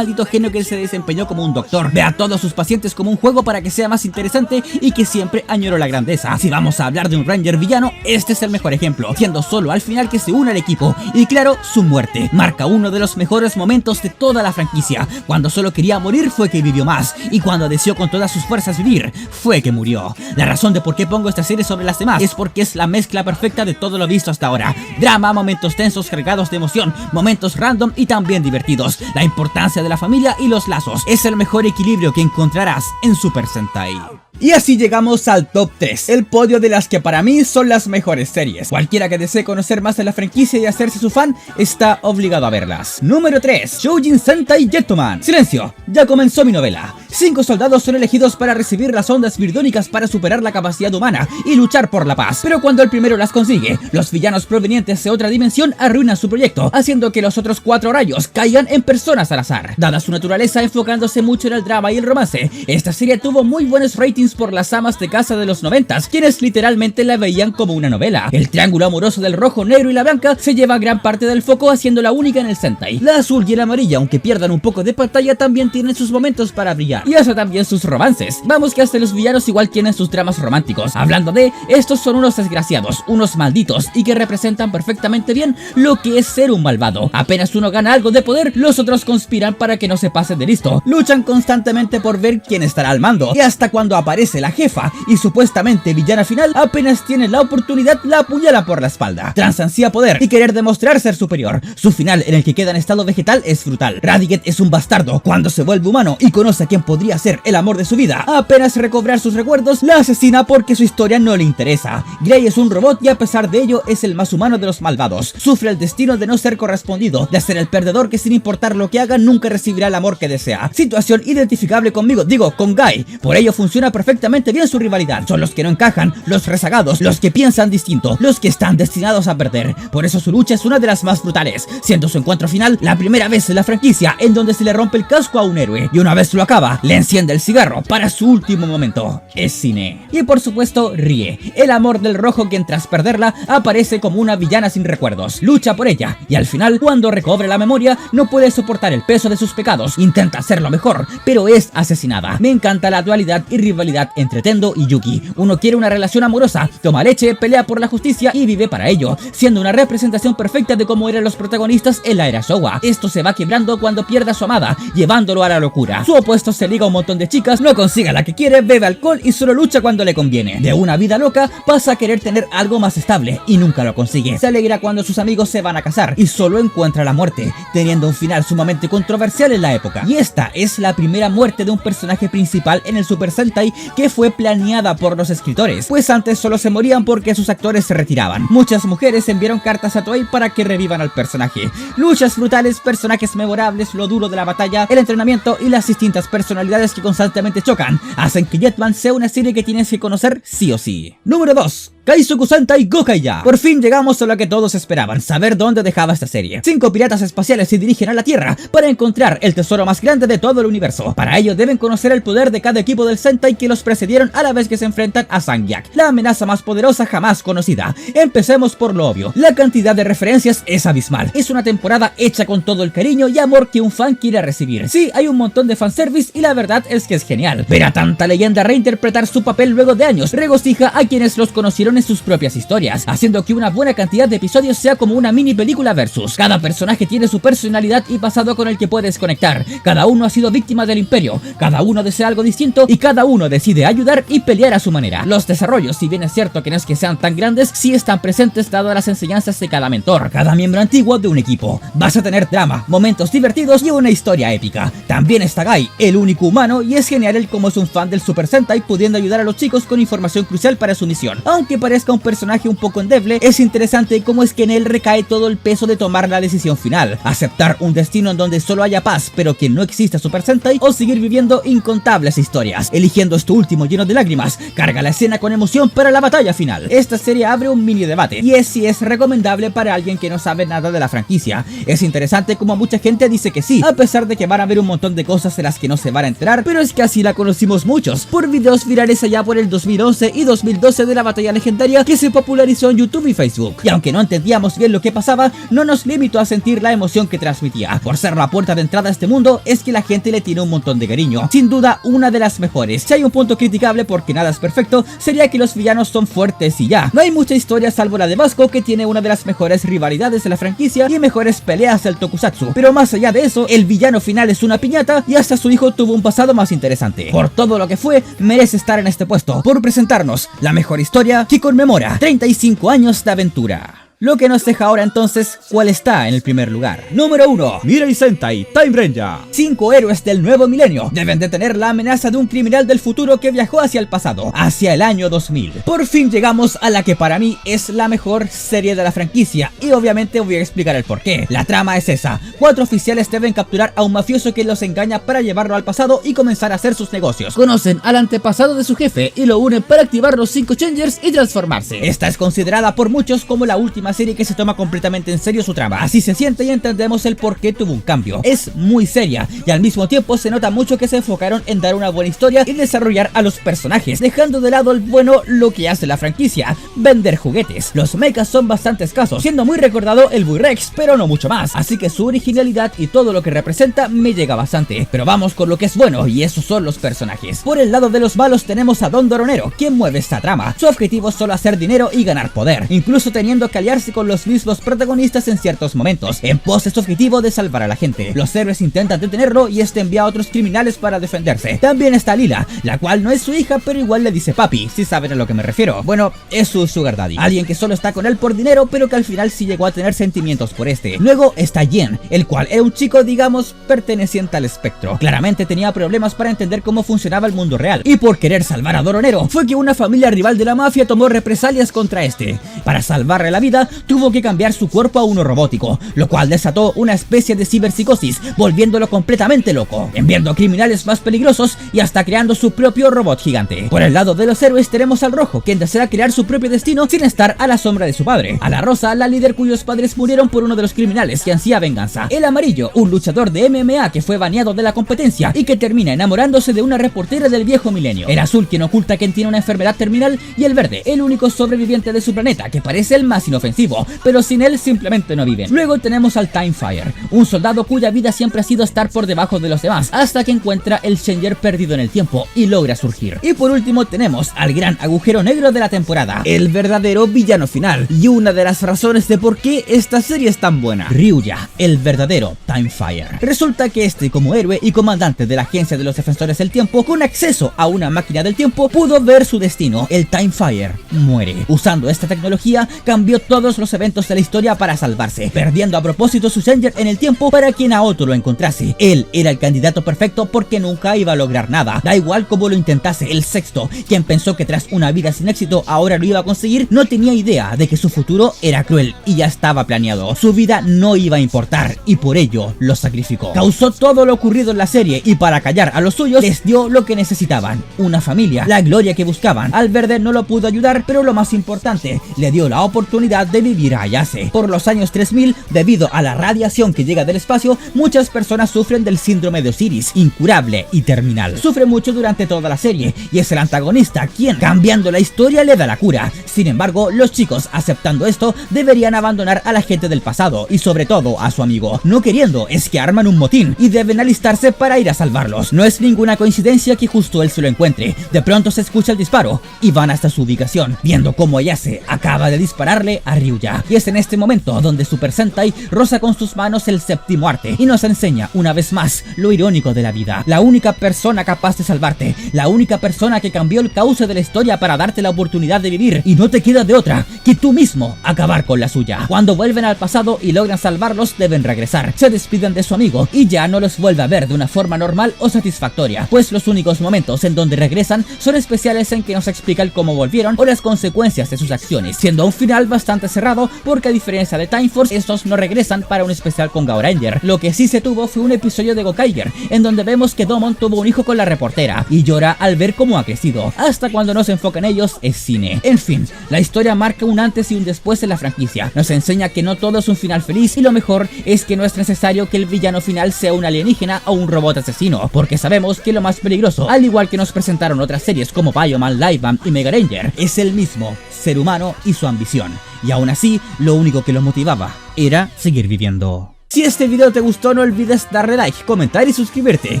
genio que se desempeñó como un doctor. Ve a todos sus pacientes como un juego para que sea más interesante y que siempre añoró la grandeza. Si vamos a hablar de un ranger villano, este es el mejor ejemplo, siendo solo al final que se une al equipo. Y claro, su muerte marca uno de los mejores momentos de toda la franquicia. Cuando solo quería morir fue que vivió más, y cuando deseó con todas sus fuerzas vivir, fue que murió. La razón de por qué pongo esta serie sobre las demás es porque es la mezcla perfecta de todo lo visto hasta ahora. Drama, momentos tensos cargados de emoción, momentos random y también divertidos. La importancia de la familia y los lazos es el mejor equilibrio que encontrarás en Super Sentai. Y así llegamos al top 3, el podio de las que para mí son las mejores series. Cualquiera que desee conocer más de la franquicia y hacerse su fan, está obligado a verlas. Número 3, Shoujin Sentai Gentleman. Silencio, ya comenzó mi novela. 5 soldados son elegidos para recibir las ondas virdónicas para superar la capacidad humana y luchar por la paz. Pero cuando el primero las consigue, los villanos provenientes de otra dimensión arruinan su proyecto, haciendo que los otros 4 rayos caigan en personas al azar. Dada su naturaleza enfocándose mucho en el drama y el romance, esta serie tuvo muy buenos ratings por las amas de casa de los 90s, quienes literalmente la veían como una novela. El triángulo amoroso del rojo, negro y la blanca se lleva gran parte del foco, haciéndola única en el Sentai. La azul y la amarilla, aunque pierdan un poco de pantalla, también tienen sus momentos para brillar, y hasta también sus romances. Vamos que hasta los villanos igual tienen sus dramas románticos. Hablando de, estos son unos desgraciados, unos malditos, y que representan perfectamente bien lo que es ser un malvado. Apenas uno gana algo de poder, los otros conspiran para que no se pasen de listo. Luchan constantemente por ver quién estará al mando, y hasta cuando aparece la jefa y supuestamente villana final, apenas tiene la oportunidad, la apuñala por la espalda. Trans ansía poder y querer demostrar ser superior. Su final, en el que queda en estado vegetal, es brutal. Radiget es un bastardo. Cuando se vuelve humano y conoce a quien podría ser el amor de su vida, apenas recobrar sus recuerdos, la asesina porque su historia no le interesa. Grey es un robot y a pesar de ello es el más humano de los malvados. Sufre el destino de no ser correspondido, de ser el perdedor que sin importar lo que haga nunca recibirá el amor que desea. Situación identificable conmigo, digo, con Guy. Por ello funciona perfectamente bien su rivalidad. Son los que no encajan, los rezagados, los que piensan distinto, los que están destinados a perder. Por eso su lucha es una de las más brutales, siendo su encuentro final la primera vez en la franquicia en donde se le rompe el casco a un héroe, y una vez lo acaba, le enciende el cigarro para su último momento. Es cine. Y por supuesto, Rie, el amor del rojo, quien tras perderla aparece como una villana sin recuerdos. Lucha por ella, y al final, cuando recobre la memoria, no puede soportar el peso de sus pecados. Intenta hacerlo mejor, pero es asesinada. Me encanta la dualidad y rivalidad rivalidad entre Tendo y Yuki. Uno quiere una relación amorosa, toma leche, pelea por la justicia y vive para ello, siendo una representación perfecta de cómo eran los protagonistas en la era Showa. Esto se va quebrando cuando pierde a su amada, llevándolo a la locura. Su opuesto se liga a un montón de chicas, no consigue la que quiere, bebe alcohol y solo lucha cuando le conviene. De una vida loca pasa a querer tener algo más estable y nunca lo consigue. Se alegra cuando sus amigos se van a casar y solo encuentra la muerte, teniendo un final sumamente controversial en la época. Y esta es la primera muerte de un personaje principal en el Super Sentai que fue planeada por los escritores, pues antes solo se morían porque sus actores se retiraban. Muchas mujeres enviaron cartas a Toei para que revivan al personaje. Luchas brutales, personajes memorables, lo duro de la batalla, el entrenamiento y las distintas personalidades que constantemente chocan hacen que Jetman sea una serie que tienes que conocer sí o sí. Número 2. Kaizoku Sentai Gokaiya. Por fin llegamos a lo que todos esperaban, saber dónde dejaba esta serie. 5 piratas espaciales se dirigen a la Tierra para encontrar el tesoro más grande de todo el universo. Para ello deben conocer el poder de cada equipo del Sentai que los precedieron a la vez que se enfrentan a Sanjak, la amenaza más poderosa jamás conocida. Empecemos por lo obvio. La cantidad de referencias es abismal. Es una temporada hecha con todo el cariño y amor que un fan quiere recibir. Sí, hay un montón de fanservice y la verdad es que es genial. Ver a tanta leyenda reinterpretar su papel luego de años regocija a quienes los conocieron en sus propias historias, haciendo que una buena cantidad de episodios sea como una mini película versus. Cada personaje tiene su personalidad y pasado con el que puedes conectar. Cada uno ha sido víctima del imperio, cada uno desea algo distinto y cada uno decide ayudar y pelear a su manera. Los desarrollos, si bien es cierto que no es que sean tan grandes, sí están presentes dado las enseñanzas de cada mentor, cada miembro antiguo de un equipo. Vas a tener drama, momentos divertidos y una historia épica. También está Gai, el único humano, y es genial el cómo es un fan del Super Sentai pudiendo ayudar a los chicos con información crucial para su misión. Aunque parezca un personaje un poco endeble, es interesante cómo es que en él recae todo el peso de tomar la decisión final, aceptar un destino en donde solo haya paz pero que no exista Super Sentai, o seguir viviendo incontables historias. Eligiendo esto último lleno de lágrimas, carga la escena con emoción para la batalla final. Esta serie abre un mini debate y es si es recomendable para alguien que no sabe nada de la franquicia. Es interesante como mucha gente dice que sí, a pesar de que van a ver un montón de cosas de las que no se van a enterar, pero es que así la conocimos muchos, por videos virales allá por el 2011 y 2012 de la batalla legendaria que se popularizó en YouTube y Facebook. Y aunque no entendíamos bien lo que pasaba, no nos limitó a sentir la emoción que transmitía. Por ser la puerta de entrada a este mundo, es que la gente le tiene un montón de cariño. Sin duda, una de las mejores. Si hay un punto criticable porque nada es perfecto, sería que los villanos son fuertes y ya. No hay mucha historia salvo la de Vasco, que tiene una de las mejores rivalidades de la franquicia y mejores peleas del tokusatsu. Pero más allá de eso, el villano final es una piñata y hasta su hijo tuvo un pasado más interesante. Por todo lo que fue, merece estar en este puesto, por presentarnos la mejor historia que conmemora 35 años de aventura. Lo que nos deja ahora entonces, ¿cuál está en el primer lugar? Número 1. Mirai Sentai Time Ranger. 5 héroes del nuevo milenio deben detener la amenaza de un criminal del futuro que viajó hacia el pasado, hacia el año 2000. Por fin llegamos a la que para mí es la mejor serie de la franquicia y obviamente voy a explicar el porqué. La trama es esa. 4 oficiales deben capturar a un mafioso que los engaña para llevarlo al pasado y comenzar a hacer sus negocios. Conocen al antepasado de su jefe y lo unen para activar los 5 Changers y transformarse. Esta es considerada por muchos como la última serie que se toma completamente en serio su trama. Así se siente y entendemos el por qué tuvo un cambio. Es muy seria y al mismo tiempo se nota mucho que se enfocaron en dar una buena historia y desarrollar a los personajes, dejando de lado lo que hace la franquicia: vender juguetes. Los mechas son bastante escasos, siendo muy recordado el Buirex, pero no mucho más. Así que su originalidad y todo lo que representa me llega bastante. Pero vamos con lo que es bueno, y esos son los personajes. Por el lado de los malos tenemos a Don Doronero, quien mueve esta trama. Su objetivo es solo hacer dinero y ganar poder, incluso teniendo que aliarse con los mismos protagonistas en ciertos momentos, en pos de su objetivo de salvar a la gente. Los héroes intentan detenerlo y este envía a otros criminales para defenderse. También está Lila, la cual no es su hija, pero igual le dice papi, si saben a lo que me refiero. Bueno, es su sugar daddy, alguien que solo está con él por dinero, pero que al final sí llegó a tener sentimientos por este. Luego está Jen, el cual era un chico, digamos, perteneciente al espectro. Claramente tenía problemas para entender cómo funcionaba el mundo real, y por querer salvar a Doronero, fue que una familia rival de la mafia tomó represalias contra este. Para salvarle la vida, tuvo que cambiar su cuerpo a uno robótico, lo cual desató una especie de ciberpsicosis, volviéndolo completamente loco, enviando a criminales más peligrosos y hasta creando su propio robot gigante. Por el lado de los héroes tenemos al rojo, quien desea crear su propio destino sin estar a la sombra de su padre. A la rosa, la líder cuyos padres murieron por uno de los criminales que ansía venganza. El amarillo, un luchador de MMA que fue baneado de la competencia y que termina enamorándose de una reportera del viejo milenio. El azul, quien oculta que tiene una enfermedad terminal, y el verde, el único sobreviviente de su planeta que parece el más inofensivo. defensivo, pero sin él simplemente no viven. Luego tenemos al Time Fire, un soldado cuya vida siempre ha sido estar por debajo de los demás, hasta que encuentra el Changer perdido en el tiempo y logra surgir. Y por último tenemos al gran agujero negro de la temporada, el verdadero villano final, y una de las razones de por qué esta serie es tan buena: Ryuya, el verdadero Time Fire. Resulta que este, como héroe y comandante de la agencia de los defensores del tiempo, con acceso a una máquina del tiempo, pudo ver su destino. El Time Fire muere. Usando esta tecnología, cambió todos los eventos de la historia para salvarse, perdiendo a propósito su Changer en el tiempo para que Naoto lo encontrase. Él era el candidato perfecto porque nunca iba a lograr nada, da igual cómo lo intentase. El sexto, quien pensó que tras una vida sin éxito ahora lo iba a conseguir, no tenía idea de que su futuro era cruel y ya estaba planeado. Su vida no iba a importar y por ello lo sacrificó. Causó todo lo ocurrido en la serie y para callar a los suyos les dio lo que necesitaban: una familia, la gloria que buscaban. Al verde no lo pudo ayudar, pero lo más importante, le dio la oportunidad de vivir a Ayase. Por los años 3000, debido a la radiación que llega del espacio, muchas personas sufren del síndrome de Osiris, incurable y terminal. Sufre mucho durante toda la serie y es el antagonista quien, cambiando la historia, le da la cura. Sin embargo, los chicos, aceptando esto, deberían abandonar a la gente del pasado y sobre todo a su amigo. No queriendo, es que arman un motín y deben alistarse para ir a salvarlos. No es ninguna coincidencia que justo él se lo encuentre. De pronto se escucha el disparo y van hasta su ubicación, viendo cómo Ayase acaba de dispararle a Ryuya. Y es en este momento donde Super Sentai roza con sus manos el séptimo arte y nos enseña una vez más lo irónico de la vida. La única persona capaz de salvarte, la única persona que cambió el cauce de la historia para darte la oportunidad de vivir, y no te queda de otra que tú mismo acabar con la suya. Cuando vuelven al pasado y logran salvarlos, deben regresar. Se despiden de su amigo y ya no los vuelve a ver de una forma normal o satisfactoria, pues los únicos momentos en donde regresan son especiales en que nos explican cómo volvieron o las consecuencias de sus acciones, siendo un final bastante cerrado porque a diferencia de Time Force, estos no regresan para un especial con Gaoranger. Lo que sí se tuvo fue un episodio de Gokaiger, en donde vemos que Domon tuvo un hijo con la reportera y llora al ver cómo ha crecido. Hasta cuando no se enfoca en ellos es cine. En fin, la historia marca un antes y un después en la franquicia. Nos enseña que no todo es un final feliz y lo mejor es que no es necesario que el villano final sea un alienígena o un robot asesino, porque sabemos que lo más peligroso, al igual que nos presentaron otras series como Bioman, Livebam y Mega Ranger, es el mismo ser humano y su ambición. Y aún así, lo único que los motivaba era seguir viviendo. Si este video te gustó, no olvides darle like, comentar y suscribirte.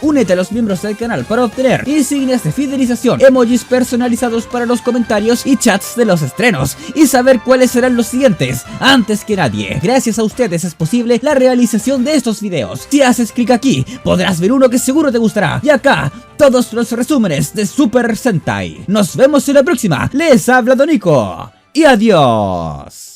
Únete a los miembros del canal para obtener insignias de fidelización, emojis personalizados para los comentarios y chats de los estrenos, y saber cuáles serán los siguientes antes que nadie. Gracias a ustedes es posible la realización de estos videos. Si haces clic aquí, podrás ver uno que seguro te gustará. Y acá, todos los resúmenes de Super Sentai. Nos vemos en la próxima. Les habla Don Nico y adiós.